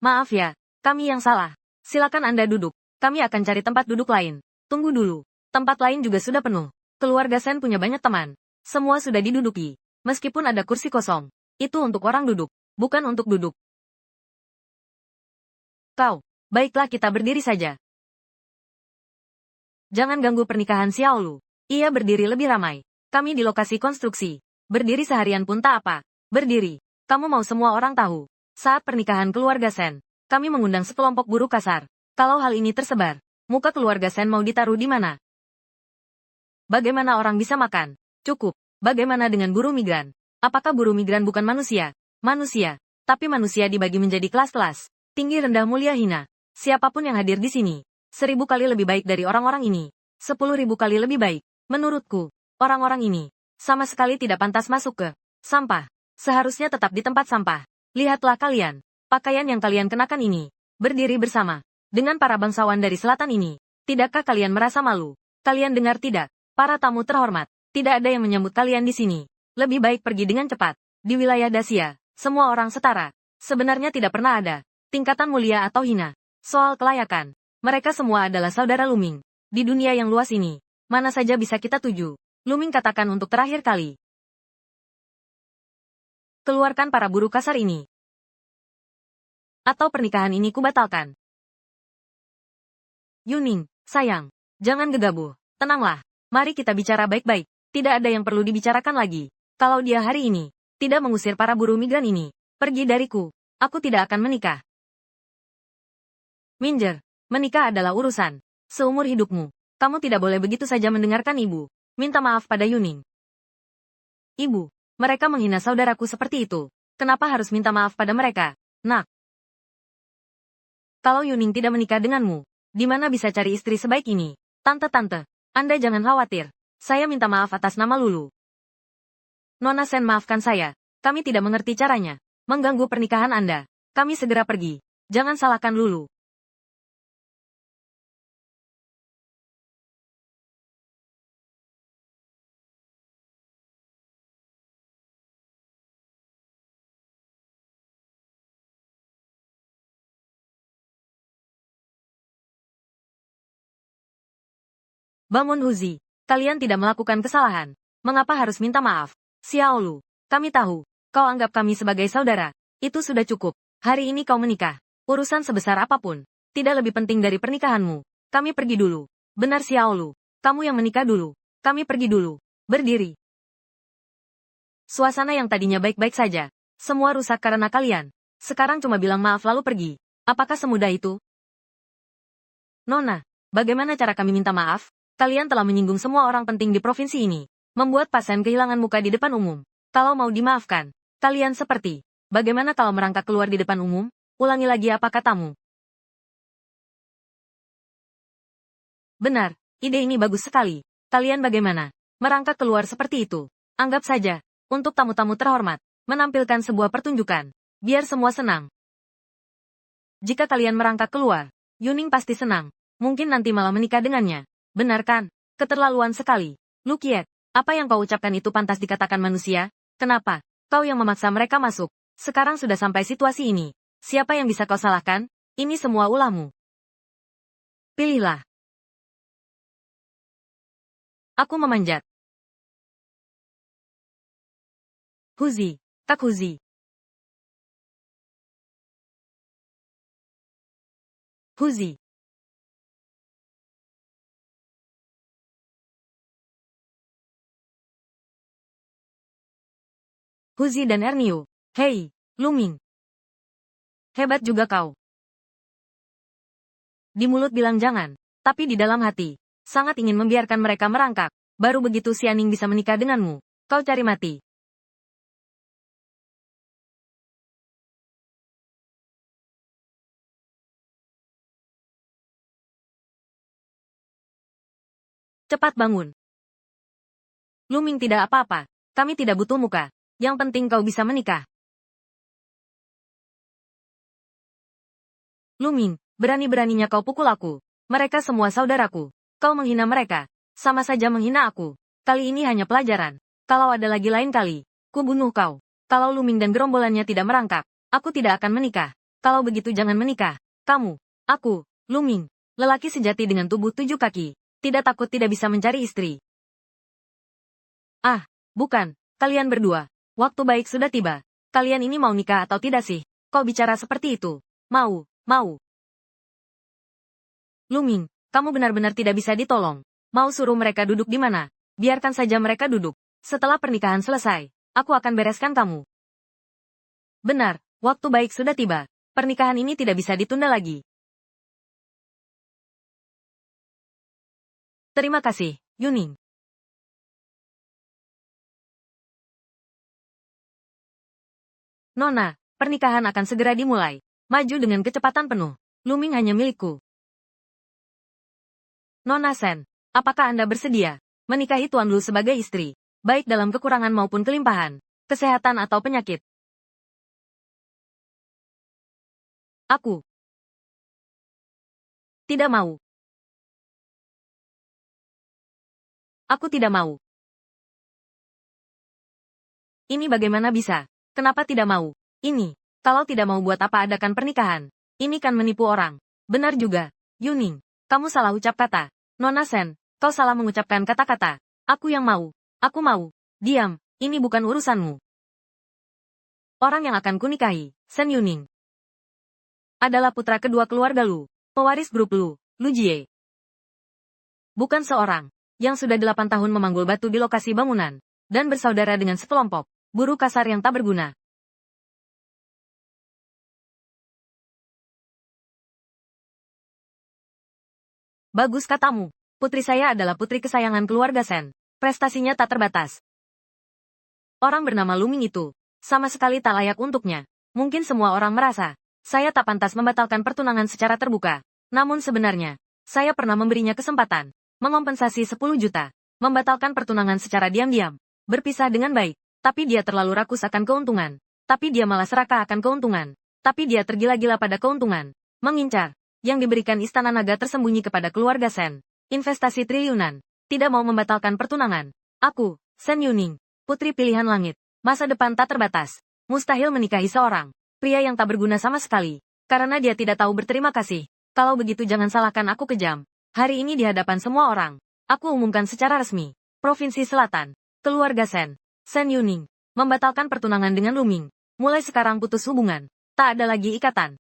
Maaf ya, kami yang salah. Silakan Anda duduk. Kami akan cari tempat duduk lain. Tunggu dulu. Tempat lain juga sudah penuh. Keluarga Sen punya banyak teman. Semua sudah diduduki. Meskipun ada kursi kosong. Itu untuk orang duduk, bukan untuk duduk. Kau, baiklah kita berdiri saja. Jangan ganggu pernikahan Xiaolu. Ia berdiri lebih ramai. Kami di lokasi konstruksi. Berdiri seharian pun tak apa. Berdiri. Kamu mau semua orang tahu. Saat pernikahan keluarga Sen, kami mengundang sekelompok buruh kasar. Kalau hal ini tersebar, muka keluarga Sen mau ditaruh di mana? Bagaimana orang bisa makan? Cukup. Bagaimana dengan buruh migran? Apakah buruh migran bukan manusia? Manusia. Tapi manusia dibagi menjadi kelas-kelas. Tinggi, rendah, mulia, hina. Siapapun yang hadir di sini, 1000 kali lebih baik dari orang-orang ini. 10.000 kali lebih baik. Menurutku, orang-orang ini sama sekali tidak pantas masuk ke sampah. Seharusnya tetap di tempat sampah. Lihatlah kalian, pakaian yang kalian kenakan ini. Berdiri bersama dengan para bangsawan dari selatan ini. Tidakkah kalian merasa malu? Kalian dengar tidak? Para tamu terhormat, tidak ada yang menyambut kalian di sini. Lebih baik pergi dengan cepat. Di wilayah Dacia, semua orang setara. Sebenarnya tidak pernah ada tingkatan mulia atau hina. Soal kelayakan, mereka semua adalah saudara Luming. Di dunia yang luas ini, mana saja bisa kita tuju. Luming katakan untuk terakhir kali. Keluarkan para buruh kasar ini. Atau pernikahan ini kubatalkan. Yuning, sayang, jangan gegabah. Tenanglah, mari kita bicara baik-baik. Tidak ada yang perlu dibicarakan lagi. Kalau dia hari ini tidak mengusir para buruh migran ini, pergi dariku. Aku tidak akan menikah. Minjer, menikah adalah urusan seumur hidupmu. Kamu tidak boleh begitu saja mendengarkan ibu. Minta maaf pada Yuning. Ibu, mereka menghina saudaraku seperti itu. Kenapa harus minta maaf pada mereka? Nak. Kalau Yuning tidak menikah denganmu, di mana bisa cari istri sebaik ini? Tante, Anda jangan khawatir. Saya minta maaf atas nama Lulu. Nona Sen, maafkan saya. Kami tidak mengerti caranya mengganggu pernikahan Anda. Kami segera pergi. Jangan salahkan Lulu. Bangun Huzi, kalian tidak melakukan kesalahan. Mengapa harus minta maaf? Xiaolu, kami tahu, kau anggap kami sebagai saudara. Itu sudah cukup. Hari ini kau menikah. Urusan sebesar apapun, tidak lebih penting dari pernikahanmu. Kami pergi dulu. Benar Xiaolu, kamu yang menikah dulu. Kami pergi dulu. Berdiri. Suasana yang tadinya baik-baik saja, semua rusak karena kalian. Sekarang cuma bilang maaf lalu pergi. Apakah semudah itu? Nona, bagaimana cara kami minta maaf? Kalian telah menyinggung semua orang penting di provinsi ini. Membuat pasien kehilangan muka di depan umum. Kalau mau dimaafkan, kalian seperti, bagaimana kalau merangkak keluar di depan umum? Ulangi lagi apa katamu. Benar, ide ini bagus sekali. Kalian bagaimana? Merangkak keluar seperti itu. Anggap saja, untuk tamu-tamu terhormat, menampilkan sebuah pertunjukan. Biar semua senang. Jika kalian merangkak keluar, Yuning pasti senang. Mungkin nanti malah menikah dengannya. Benar kan? Keterlaluan sekali. Lu Kiet, apa yang kau ucapkan itu pantas dikatakan manusia? Kenapa? Kau yang memaksa mereka masuk. Sekarang sudah sampai situasi ini. Siapa yang bisa kau salahkan? Ini semua ulahmu. Pilihlah. Aku memanjat. Huzi, Kak Huzi. Huzi. Huzi dan Ernio. Hei, Luming. Hebat juga kau. Di mulut bilang jangan, tapi di dalam hati, sangat ingin membiarkan mereka merangkak. Baru begitu si Aning bisa menikah denganmu. Kau cari mati. Cepat bangun. Luming tidak apa-apa. Kami tidak butuh muka. Yang penting kau bisa menikah. Luming, berani-beraninya kau pukul aku. Mereka semua saudaraku. Kau menghina mereka. Sama saja menghina aku. Kali ini hanya pelajaran. Kalau ada lagi lain kali, ku bunuh kau. Kalau Luming dan gerombolannya tidak merangkak, aku tidak akan menikah. Kalau begitu jangan menikah. Kamu, aku, Luming, lelaki sejati dengan tubuh 7 kaki. Tidak takut tidak bisa mencari istri. Ah, bukan. Kalian berdua. Waktu baik sudah tiba. Kalian ini mau nikah atau tidak sih? Kau bicara seperti itu. Mau. Luming, kamu benar-benar tidak bisa ditolong. Mau suruh mereka duduk di mana? Biarkan saja mereka duduk. Setelah pernikahan selesai, aku akan bereskan kamu. Benar, waktu baik sudah tiba. Pernikahan ini tidak bisa ditunda lagi. Terima kasih, Yuning. Nona, pernikahan akan segera dimulai. Maju dengan kecepatan penuh. Luming hanya milikku. Nona Sen, apakah Anda bersedia menikahi Tuan Lu sebagai istri, baik dalam kekurangan maupun kelimpahan, kesehatan atau penyakit? Aku tidak mau. Aku tidak mau. Ini bagaimana bisa? Kenapa tidak mau? Ini, kalau tidak mau buat apa adakan pernikahan? Ini kan menipu orang. Benar juga, Yuning. Kamu salah ucap kata. Nona Sen, kau salah mengucapkan kata-kata. Aku yang mau. Aku mau. Diam, ini bukan urusanmu. Orang yang akan kunikahi, Sen Yuning, adalah putra kedua keluarga Lu, pewaris grup Lu, Lu Jie. Bukan seorang yang sudah 8 tahun memanggul batu di lokasi bangunan, dan bersaudara dengan sekelompok buruh kasar yang tak berguna. Bagus katamu. Putri saya adalah putri kesayangan keluarga Sen. Prestasinya tak terbatas. Orang bernama Luming itu sama sekali tak layak untuknya. Mungkin semua orang merasa saya tak pantas membatalkan pertunangan secara terbuka. Namun sebenarnya, saya pernah memberinya kesempatan mengompensasi 10 juta, membatalkan pertunangan secara diam-diam, berpisah dengan baik. Tapi dia terlalu rakus akan keuntungan. Tapi dia malah serakah akan keuntungan. Tapi dia tergila-gila pada keuntungan. Mengincar yang diberikan Istana Naga tersembunyi kepada keluarga Sen. Investasi triliunan. Tidak mau membatalkan pertunangan. Aku, Sen Yuning, putri pilihan langit. Masa depan tak terbatas. Mustahil menikahi seorang pria yang tak berguna sama sekali. Karena dia tidak tahu berterima kasih. Kalau begitu jangan salahkan aku kejam. Hari ini di hadapan semua orang, aku umumkan secara resmi. Provinsi Selatan, keluarga Sen, Sen Yuning, membatalkan pertunangan dengan Luming. Mulai sekarang putus hubungan. Tak ada lagi ikatan.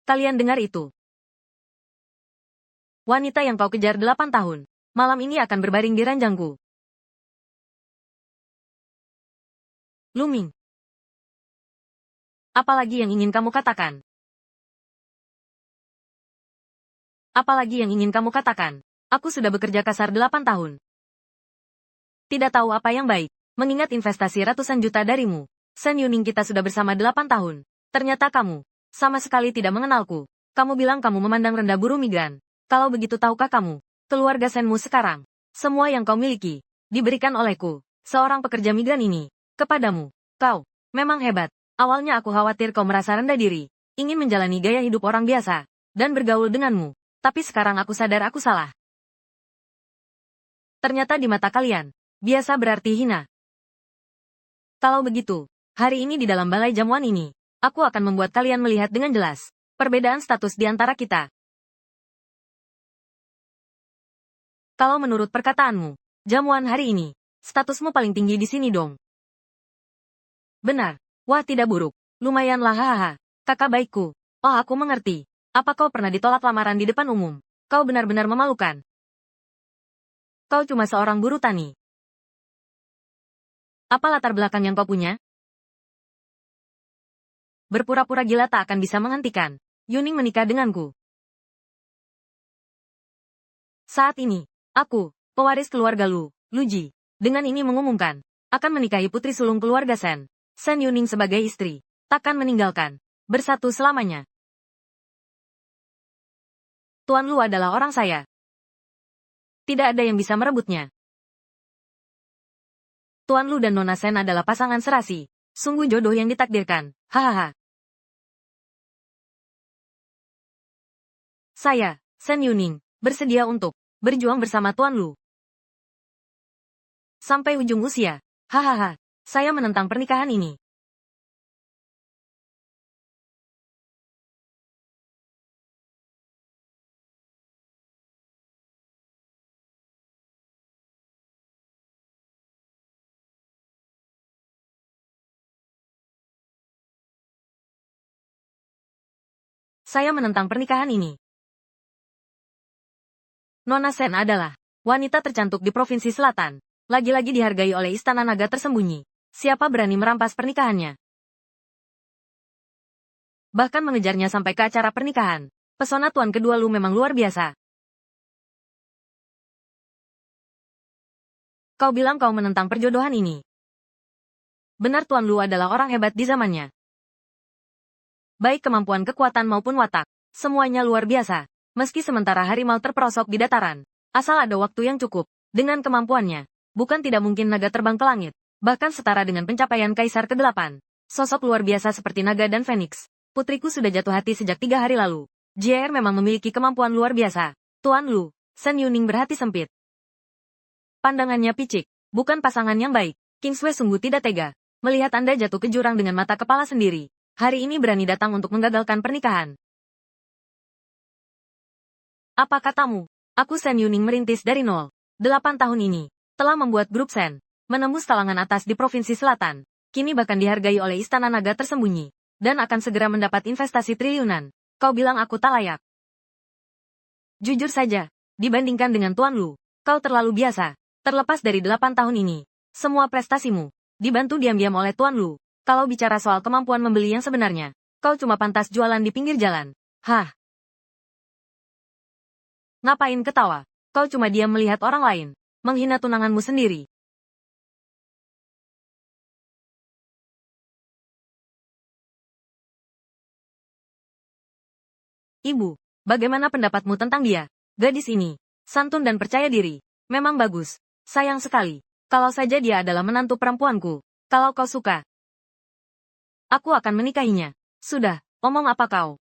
Kalian dengar itu? Wanita yang kau kejar 8 tahun, malam ini akan berbaring di ranjangku. Luming. Apalagi yang ingin kamu katakan? Apalagi yang ingin kamu katakan? Aku sudah bekerja kasar 8 tahun. Tidak tahu apa yang baik, mengingat investasi ratusan juta darimu. Sen Yuning kita sudah bersama 8 tahun. Ternyata kamu sama sekali tidak mengenalku. Kamu bilang kamu memandang rendah buruh migran. Kalau begitu tahukah kamu, keluarga Senmu sekarang, semua yang kau miliki, diberikan olehku, seorang pekerja migran ini, kepadamu. Kau memang hebat. Awalnya aku khawatir kau merasa rendah diri, ingin menjalani gaya hidup orang biasa, dan bergaul denganmu. Tapi sekarang aku sadar aku salah. Ternyata di mata kalian, biasa berarti hina. Kalau begitu, hari ini di dalam balai jamuan ini, aku akan membuat kalian melihat dengan jelas perbedaan status di antara kita. Kalau menurut perkataanmu, jamuan hari ini, statusmu paling tinggi di sini dong. Benar. Wah, tidak buruk. Lumayanlah, hahaha. Kakak baikku. Oh, aku mengerti. Apa kau pernah ditolak lamaran di depan umum? Kau benar-benar memalukan. Kau cuma seorang buruh tani. Apa latar belakang yang kau punya? Berpura-pura gila tak akan bisa menghentikan Yuning menikah denganku. Saat ini, aku, pewaris keluarga Luji, dengan ini mengumumkan, akan menikahi putri sulung keluarga Sen Yuning sebagai istri, takkan meninggalkan, bersatu selamanya. Tuan Lu adalah orang saya. Tidak ada yang bisa merebutnya. Tuan Lu dan Nona Sen adalah pasangan serasi, sungguh jodoh yang ditakdirkan, hahaha. Saya, Sen Yuning, bersedia untuk berjuang bersama Tuan Lu. Sampai ujung usia, hahaha, saya menentang pernikahan ini. Saya menentang pernikahan ini. Nona Sen adalah wanita tercantik di Provinsi Selatan, lagi-lagi dihargai oleh Istana Naga Tersembunyi. Siapa berani merampas pernikahannya? Bahkan mengejarnya sampai ke acara pernikahan. Pesona tuan kedua Lu memang luar biasa. Kau bilang kau menentang perjodohan ini. Benar Tuan Lu adalah orang hebat di zamannya. Baik kemampuan kekuatan maupun watak, semuanya luar biasa. Meski sementara harimau terperosok di dataran, asal ada waktu yang cukup, dengan kemampuannya, bukan tidak mungkin naga terbang ke langit, bahkan setara dengan pencapaian Kaisar ke-8. Sosok luar biasa seperti naga dan Phoenix. Putriku sudah jatuh hati sejak 3 hari lalu. JR memang memiliki kemampuan luar biasa. Tuan Lu, Sen Yuning berhati sempit. Pandangannya picik, bukan pasangan yang baik. Kingsway sungguh tidak tega melihat Anda jatuh ke jurang dengan mata kepala sendiri. Hari ini berani datang untuk menggagalkan pernikahan. Apa katamu? Aku Sen Yuning merintis dari nol. 8 tahun ini, telah membuat grup Sen, menembus talangan atas di Provinsi Selatan. Kini bahkan dihargai oleh Istana Naga Tersembunyi, dan akan segera mendapat investasi triliunan. Kau bilang aku tak layak. Jujur saja, dibandingkan dengan Tuan Lu, kau terlalu biasa. Terlepas dari 8 tahun ini, semua prestasimu, dibantu diam-diam oleh Tuan Lu. Kalau bicara soal kemampuan membeli yang sebenarnya, kau cuma pantas jualan di pinggir jalan. Hah? Ngapain ketawa? Kau cuma diam melihat orang lain, menghina tunanganmu sendiri. Ibu, bagaimana pendapatmu tentang dia? Gadis ini, santun dan percaya diri, memang bagus. Sayang sekali, kalau saja dia adalah menantu perempuanku. Kalau kau suka, aku akan menikahinya. Sudah, omong apa kau?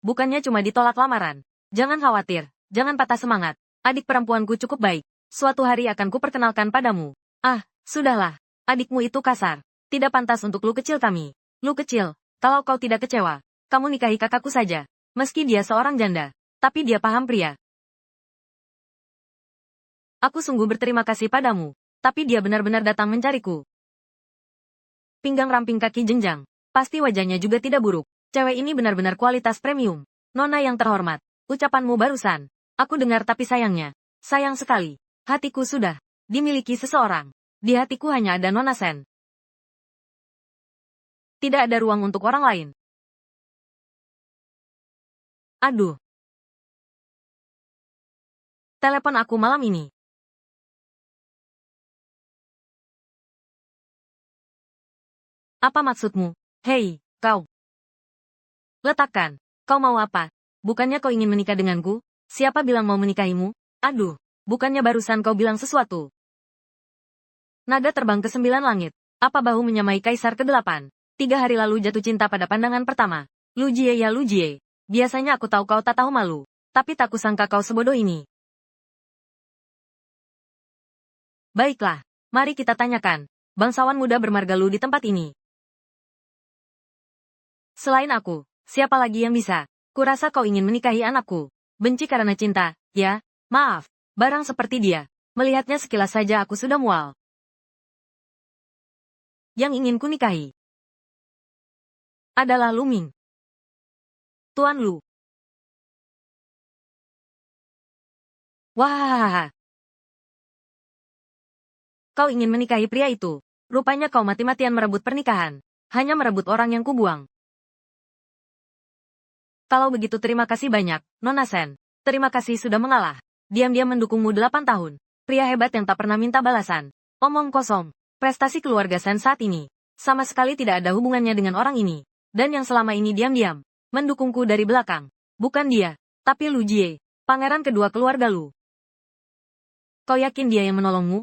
Bukannya cuma ditolak lamaran. Jangan khawatir, jangan patah semangat. Adik perempuanku cukup baik. Suatu hari akan kuperkenalkan padamu. Ah, sudahlah. Adikmu itu kasar. Tidak pantas untuk Lu kecil kami. Lu kecil, kalau kau tidak kecewa, kamu nikahi kakakku saja. Meski dia seorang janda, tapi dia paham pria. Aku sungguh berterima kasih padamu, tapi dia benar-benar datang mencariku. Pinggang ramping kaki jenjang. Pasti wajahnya juga tidak buruk. Cewek ini benar-benar kualitas premium. Nona yang terhormat. Ucapanmu barusan, aku dengar tapi sayangnya, sayang sekali, hatiku sudah dimiliki seseorang. Di hatiku hanya ada Nona Sen. Tidak ada ruang untuk orang lain. Aduh. Telepon aku malam ini. Apa maksudmu? Hei, kau. Letakkan, kau mau apa? Bukannya kau ingin menikah denganku? Siapa bilang mau menikahimu? Aduh, bukannya barusan kau bilang sesuatu? Naga terbang ke 9 langit. Apa bahu menyamai Kaisar ke-8? 3 hari lalu jatuh cinta pada pandangan pertama. Lu Jie ya Lu Jie. Biasanya aku tahu kau tak tahu malu. Tapi tak kusangka kau sebodoh ini. Baiklah, mari kita tanyakan. Bangsawan muda bermarga Lu di tempat ini. Selain aku, siapa lagi yang bisa? Kurasa kau ingin menikahi anakku. Benci karena cinta, ya? Maaf, barang seperti dia. Melihatnya sekilas saja aku sudah mual. Yang ingin kunikahi adalah Lu Ming. Tuan Lu. Wah. Kau ingin menikahi pria itu. Rupanya kau mati-matian merebut pernikahan. Hanya merebut orang yang kubuang. Kalau begitu terima kasih banyak, Nona Sen. Terima kasih sudah mengalah. Diam-diam mendukungmu 8 tahun. Pria hebat yang tak pernah minta balasan. Omong kosong. Prestasi keluarga Sen saat ini sama sekali tidak ada hubungannya dengan orang ini. Dan yang selama ini diam-diam mendukungku dari belakang. Bukan dia, tapi Lu Jie, pangeran kedua keluarga Lu. Kau yakin dia yang menolongmu?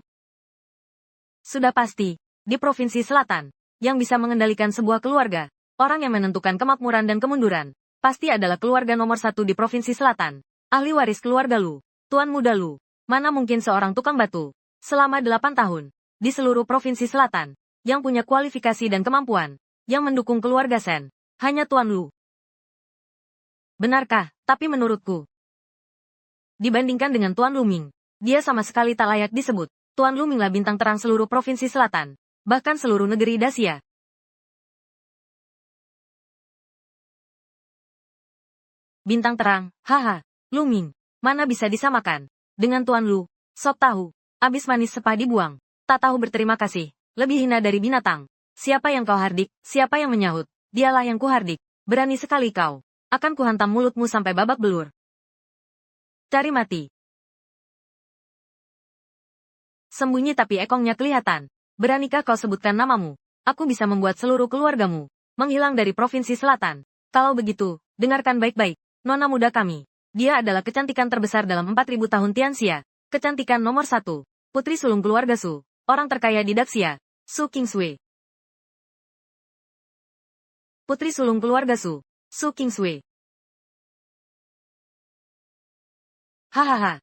Sudah pasti, di Provinsi Selatan, yang bisa mengendalikan sebuah keluarga, orang yang menentukan kemakmuran dan kemunduran, pasti adalah keluarga nomor 1 di Provinsi Selatan. Ahli waris keluarga Lu, Tuan Muda Lu. Mana mungkin seorang tukang batu, selama 8 tahun, di seluruh Provinsi Selatan, yang punya kualifikasi dan kemampuan, yang mendukung keluarga Sen, hanya Tuan Lu. Benarkah? Tapi menurutku, dibandingkan dengan Tuan Lu Ming, dia sama sekali tak layak disebut. Tuan Lu Ming lah bintang terang seluruh Provinsi Selatan, bahkan seluruh negeri Dacia. Bintang terang, haha, Lu Ming, mana bisa disamakan dengan Tuan Lu. Sop tahu, abis manis sepah dibuang, tak tahu berterima kasih, lebih hina dari binatang. Siapa yang kau hardik, siapa yang menyahut, dialah yang kuhardik. Berani sekali kau, akan kuhantam mulutmu sampai babak belur. Cari mati. Sembunyi tapi ekongnya kelihatan. Beranikah kau sebutkan namamu? Aku bisa membuat seluruh keluargamu menghilang dari Provinsi Selatan. Kalau begitu, dengarkan baik-baik, nona muda kami. Dia adalah kecantikan terbesar dalam 4000 tahun Tianxia. Kecantikan nomor 1. Putri sulung keluarga Su. Orang terkaya di Daxia. Su Kingsway. Putri sulung keluarga Su. Su Kingsway. Hahaha.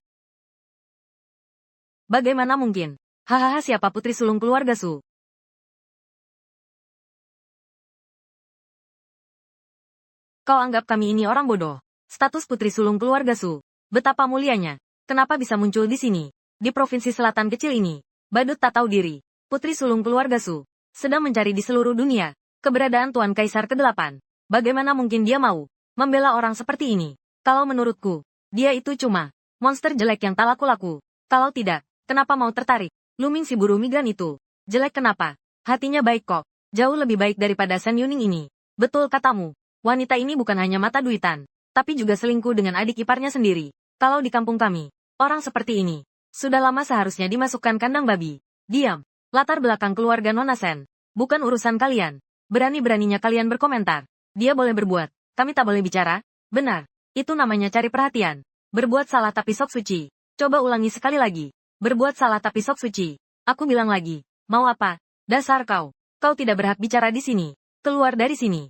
Bagaimana mungkin? Hahaha, siapa putri sulung keluarga Su? Kau anggap kami ini orang bodoh? Status putri sulung keluarga Su. Betapa mulianya. Kenapa bisa muncul di sini? Di Provinsi Selatan kecil ini. Badut tak tahu diri. Putri sulung keluarga Su sedang mencari di seluruh dunia keberadaan Tuan Kaisar ke-8. Bagaimana mungkin dia mau membela orang seperti ini? Kalau menurutku, dia itu cuma monster jelek yang tak laku-laku. Kalau tidak, kenapa mau tertarik? Lu Ming si buruh migran itu. Jelek kenapa? Hatinya baik kok. Jauh lebih baik daripada Sen Yuning ini. Betul katamu. Wanita ini bukan hanya mata duitan, tapi juga selingkuh dengan adik iparnya sendiri. Kalau di kampung kami, orang seperti ini sudah lama seharusnya dimasukkan kandang babi. Diam. Latar belakang keluarga Nona Sen bukan urusan kalian. Berani-beraninya kalian berkomentar. Dia boleh berbuat, kami tak boleh bicara. Benar. Itu namanya cari perhatian. Berbuat salah tapi sok suci. Coba ulangi sekali lagi. Berbuat salah tapi sok suci. Aku bilang lagi. Mau apa? Dasar kau. Kau tidak berhak bicara di sini. Keluar dari sini.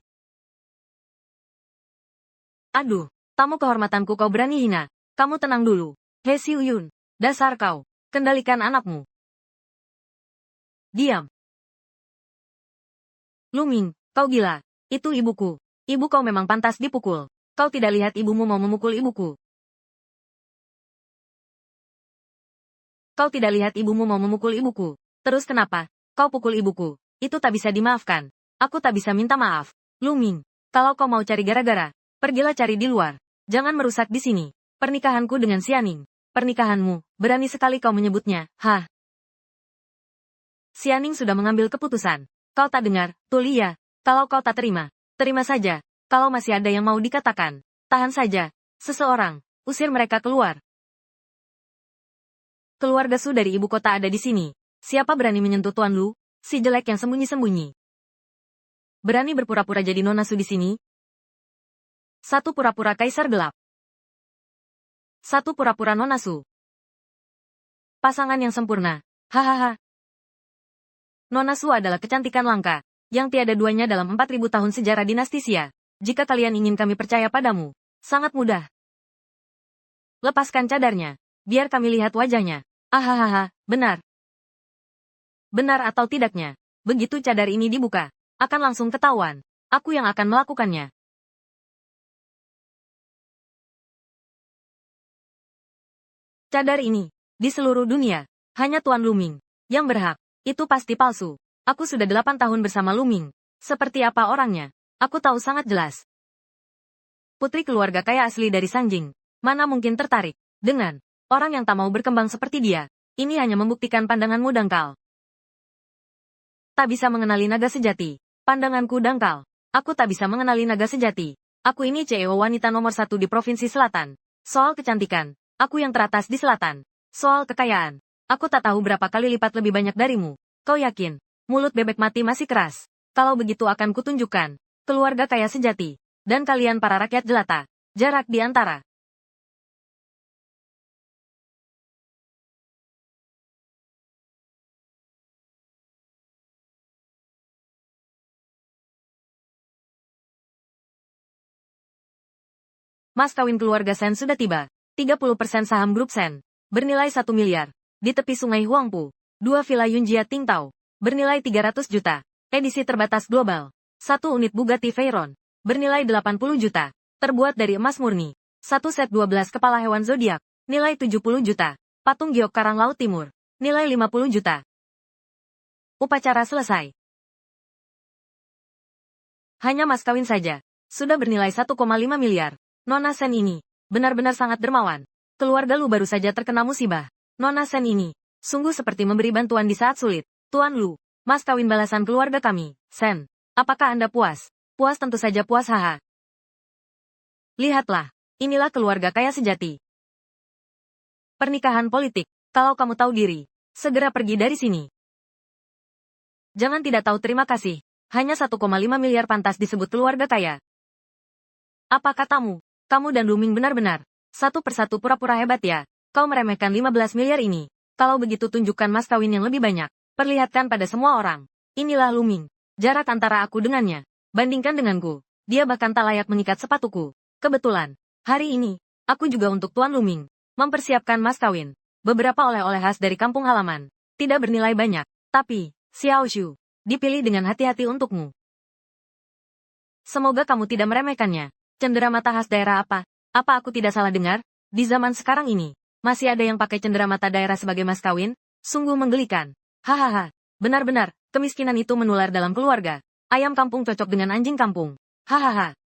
Aduh, tamu kehormatanku, kau berani hina. Kamu tenang dulu. He Xiu Yun. Dasar kau. Kendalikan anakmu. Diam. Lu Ming, kau gila. Itu ibuku. Ibu kau memang pantas dipukul. Kau tidak lihat ibumu mau memukul ibuku. Kau tidak lihat ibumu mau memukul ibuku. Terus kenapa kau pukul ibuku? Itu tak bisa dimaafkan. Aku tak bisa minta maaf. Lu Ming, kalau kau mau cari gara-gara, pergilah cari di luar. Jangan merusak di sini. Pernikahanku dengan Xianing. Pernikahanmu, berani sekali kau menyebutnya. Hah? Xianing sudah mengambil keputusan. Kau tak dengar, Tulia. Kalau kau tak terima, terima saja. Kalau masih ada yang mau dikatakan, tahan saja. Seseorang, usir mereka keluar. Keluarga Su dari ibu kota ada di sini. Siapa berani menyentuh Tuan Lu? Si jelek yang sembunyi-sembunyi. Berani berpura-pura jadi Nona Su di sini? Satu pura-pura kaisar gelap. Satu pura-pura Nona Su. Pasangan yang sempurna. Hahaha. Nona Su adalah kecantikan langka, yang tiada duanya dalam 4000 tahun sejarah dinasti Xia. Jika kalian ingin kami percaya padamu, sangat mudah. Lepaskan cadarnya, biar kami lihat wajahnya. Ahahaha, benar. Benar atau tidaknya, begitu cadar ini dibuka, akan langsung ketahuan. Aku yang akan melakukannya. Cadar ini, di seluruh dunia, hanya Tuan Luming yang berhak. Itu pasti palsu. Aku sudah 8 tahun bersama Luming. Seperti apa orangnya? Aku tahu sangat jelas. Putri keluarga kaya asli dari Sangjing. Mana mungkin tertarik dengan orang yang tak mau berkembang seperti dia. Ini hanya membuktikan pandanganmu dangkal. Tak bisa mengenali naga sejati. Pandanganku dangkal. Aku tak bisa mengenali naga sejati. Aku ini CEO wanita nomor 1 di Provinsi Selatan. Soal kecantikan, aku yang teratas di selatan. Soal kekayaan, aku tak tahu berapa kali lipat lebih banyak darimu. Kau yakin? Mulut bebek mati masih keras. Kalau begitu akan kutunjukkan. Keluarga kaya sejati. Dan kalian para rakyat jelata. Jarak di antara. Mas kawin keluarga Sen sudah tiba. 30% saham grup Sen. Bernilai 1 miliar. Di tepi sungai Huangpu. 2 villa Yunjia Tingtao. Bernilai 300 juta. Edisi terbatas global. 1 unit Bugatti Veyron. Bernilai 80 juta. Terbuat dari emas murni. 1 set 12 kepala hewan zodiak. Nilai 70 juta. Patung giok Karang Laut Timur. Nilai 50 juta. Upacara selesai. Hanya mas kawin saja. Sudah bernilai 1,5 miliar. Nona Sen ini, benar-benar sangat dermawan. Keluarga Lu baru saja terkena musibah. Nona Sen ini, sungguh seperti memberi bantuan di saat sulit. Tuan Lu, mas kawin balasan keluarga kami. Sen, apakah Anda puas? Puas tentu saja puas haha. Lihatlah, inilah keluarga kaya sejati. Pernikahan politik, kalau kamu tahu diri, segera pergi dari sini. Jangan tidak tahu terima kasih. Hanya 1,5 miliar pantas disebut keluarga kaya. Apa katamu? Kamu dan Luming benar-benar. Satu persatu pura-pura hebat ya. Kau meremehkan 15 miliar ini. Kalau begitu tunjukkan mas kawin yang lebih banyak. Perlihatkan pada semua orang. Inilah Luming. Jarak antara aku dengannya. Bandingkan denganku. Dia bahkan tak layak mengikat sepatuku. Kebetulan, hari ini, aku juga untuk Tuan Luming. Mempersiapkan mas kawin. Beberapa oleh-oleh khas dari kampung halaman. Tidak bernilai banyak. Tapi, Xiao Shu, dipilih dengan hati-hati untukmu. Semoga kamu tidak meremehkannya. Cenderamata khas daerah apa? Apa aku tidak salah dengar? Di zaman sekarang ini, masih ada yang pakai cenderamata daerah sebagai mas kawin? Sungguh menggelikan. Hahaha, benar-benar, kemiskinan itu menular dalam keluarga. Ayam kampung cocok dengan anjing kampung. Hahaha.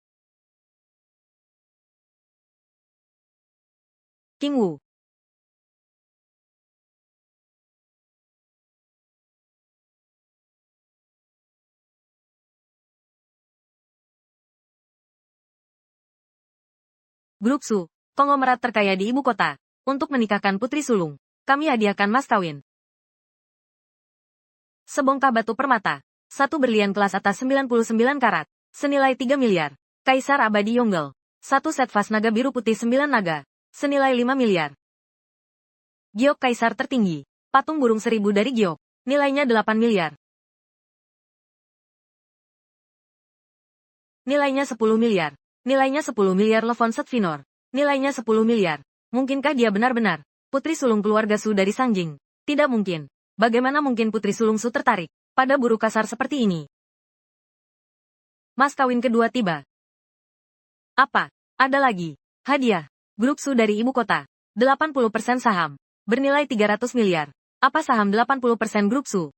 King Wu. Grup Su, konglomerat terkaya di ibu kota. Untuk menikahkan putri sulung, kami hadiahkan mas kawin. Sebongkah batu permata. 1 berlian kelas atas 99 karat. Senilai 3 miliar. Kaisar abadi Yonggel. 1 set vas naga biru putih 9 naga. Senilai 5 miliar. Giok kaisar tertinggi. Patung burung 1000 dari giok. Nilainya 8 miliar. Nilainya 10 miliar. Nilainya 10 miliar Levon Setvinor. Nilainya 10 miliar. Mungkinkah dia benar-benar putri sulung keluarga Su dari Sangjing? Tidak mungkin. Bagaimana mungkin putri sulung Su tertarik pada buruh kasar seperti ini? Mas kawin kedua tiba. Apa? Ada lagi. Hadiah. Grup Su dari ibu kota. 80% saham. Bernilai 300 miliar. Apa saham 80% grup Su?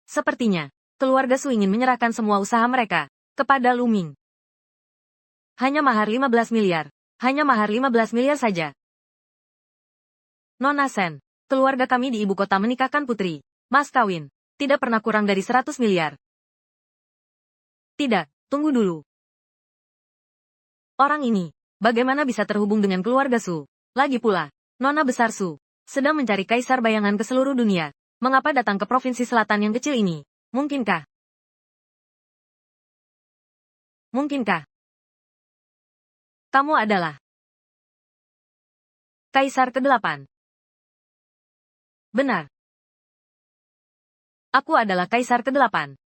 Sepertinya, keluarga Su ingin menyerahkan semua usaha mereka kepada Luming. Hanya mahar 15 miliar. Hanya mahar 15 miliar saja. Nona Sen, keluarga kami di ibu kota menikahkan putri. Mas kawin, tidak pernah kurang dari 100 miliar. Tidak, tunggu dulu. Orang ini, bagaimana bisa terhubung dengan keluarga Su? Lagi pula, Nona besar Su, sedang mencari kaisar bayangan ke seluruh dunia. Mengapa datang ke provinsi selatan yang kecil ini? Mungkinkah? Mungkinkah kamu adalah Kaisar ke-8? Benar. Aku adalah Kaisar ke-8.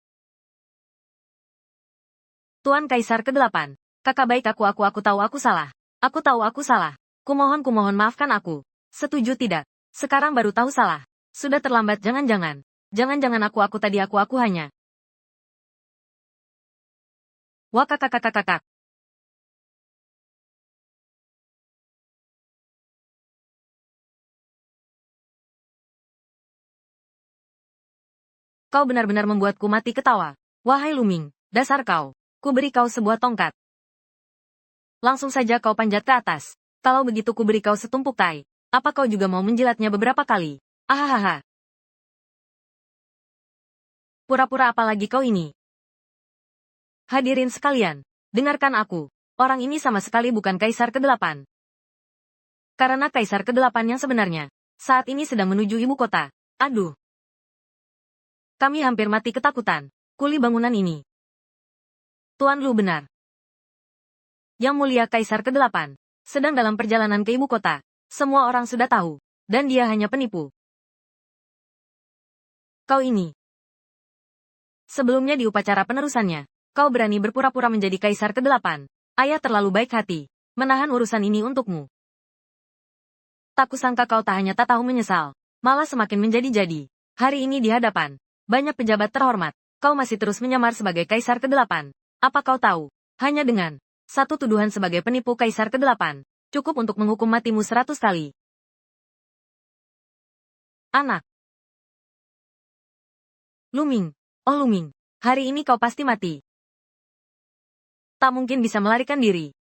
Tuan Kaisar ke-8. Kakak baik aku tahu aku salah. Aku tahu aku salah. Kumohon maafkan aku. Setuju tidak? Sekarang baru tahu salah. Sudah terlambat jangan-jangan. Jangan-jangan aku tadi aku hanya. Wakakakakakakak. Kau benar-benar membuatku mati ketawa. Wahai Luming, dasar kau. Ku beri kau sebuah tongkat. Langsung saja kau panjat ke atas. Kalau begitu ku beri kau setumpuk tai. Apa kau juga mau menjilatnya beberapa kali? Ahahaha. Pura-pura apa lagi kau ini? Hadirin sekalian, dengarkan aku. Orang ini sama sekali bukan Kaisar ke-8. Karena Kaisar ke-8 yang sebenarnya, saat ini sedang menuju ibu kota. Aduh. Kami hampir mati ketakutan. Kuli bangunan ini. Tuan Lu benar. Yang mulia Kaisar ke-8, sedang dalam perjalanan ke ibu kota. Semua orang sudah tahu, dan dia hanya penipu. Kau ini. Sebelumnya di upacara penerusannya, kau berani berpura-pura menjadi Kaisar ke-8. Ayah terlalu baik hati, menahan urusan ini untukmu. Tak kusangka kau tak hanya tak tahu menyesal, malah semakin menjadi-jadi. Hari ini di hadapan banyak pejabat terhormat, kau masih terus menyamar sebagai Kaisar ke-8. Apa kau tahu, hanya dengan satu tuduhan sebagai penipu Kaisar ke-8, cukup untuk menghukum matimu 100 kali. Anak. Luming, oh Luming, hari ini kau pasti mati. Tak mungkin bisa melarikan diri.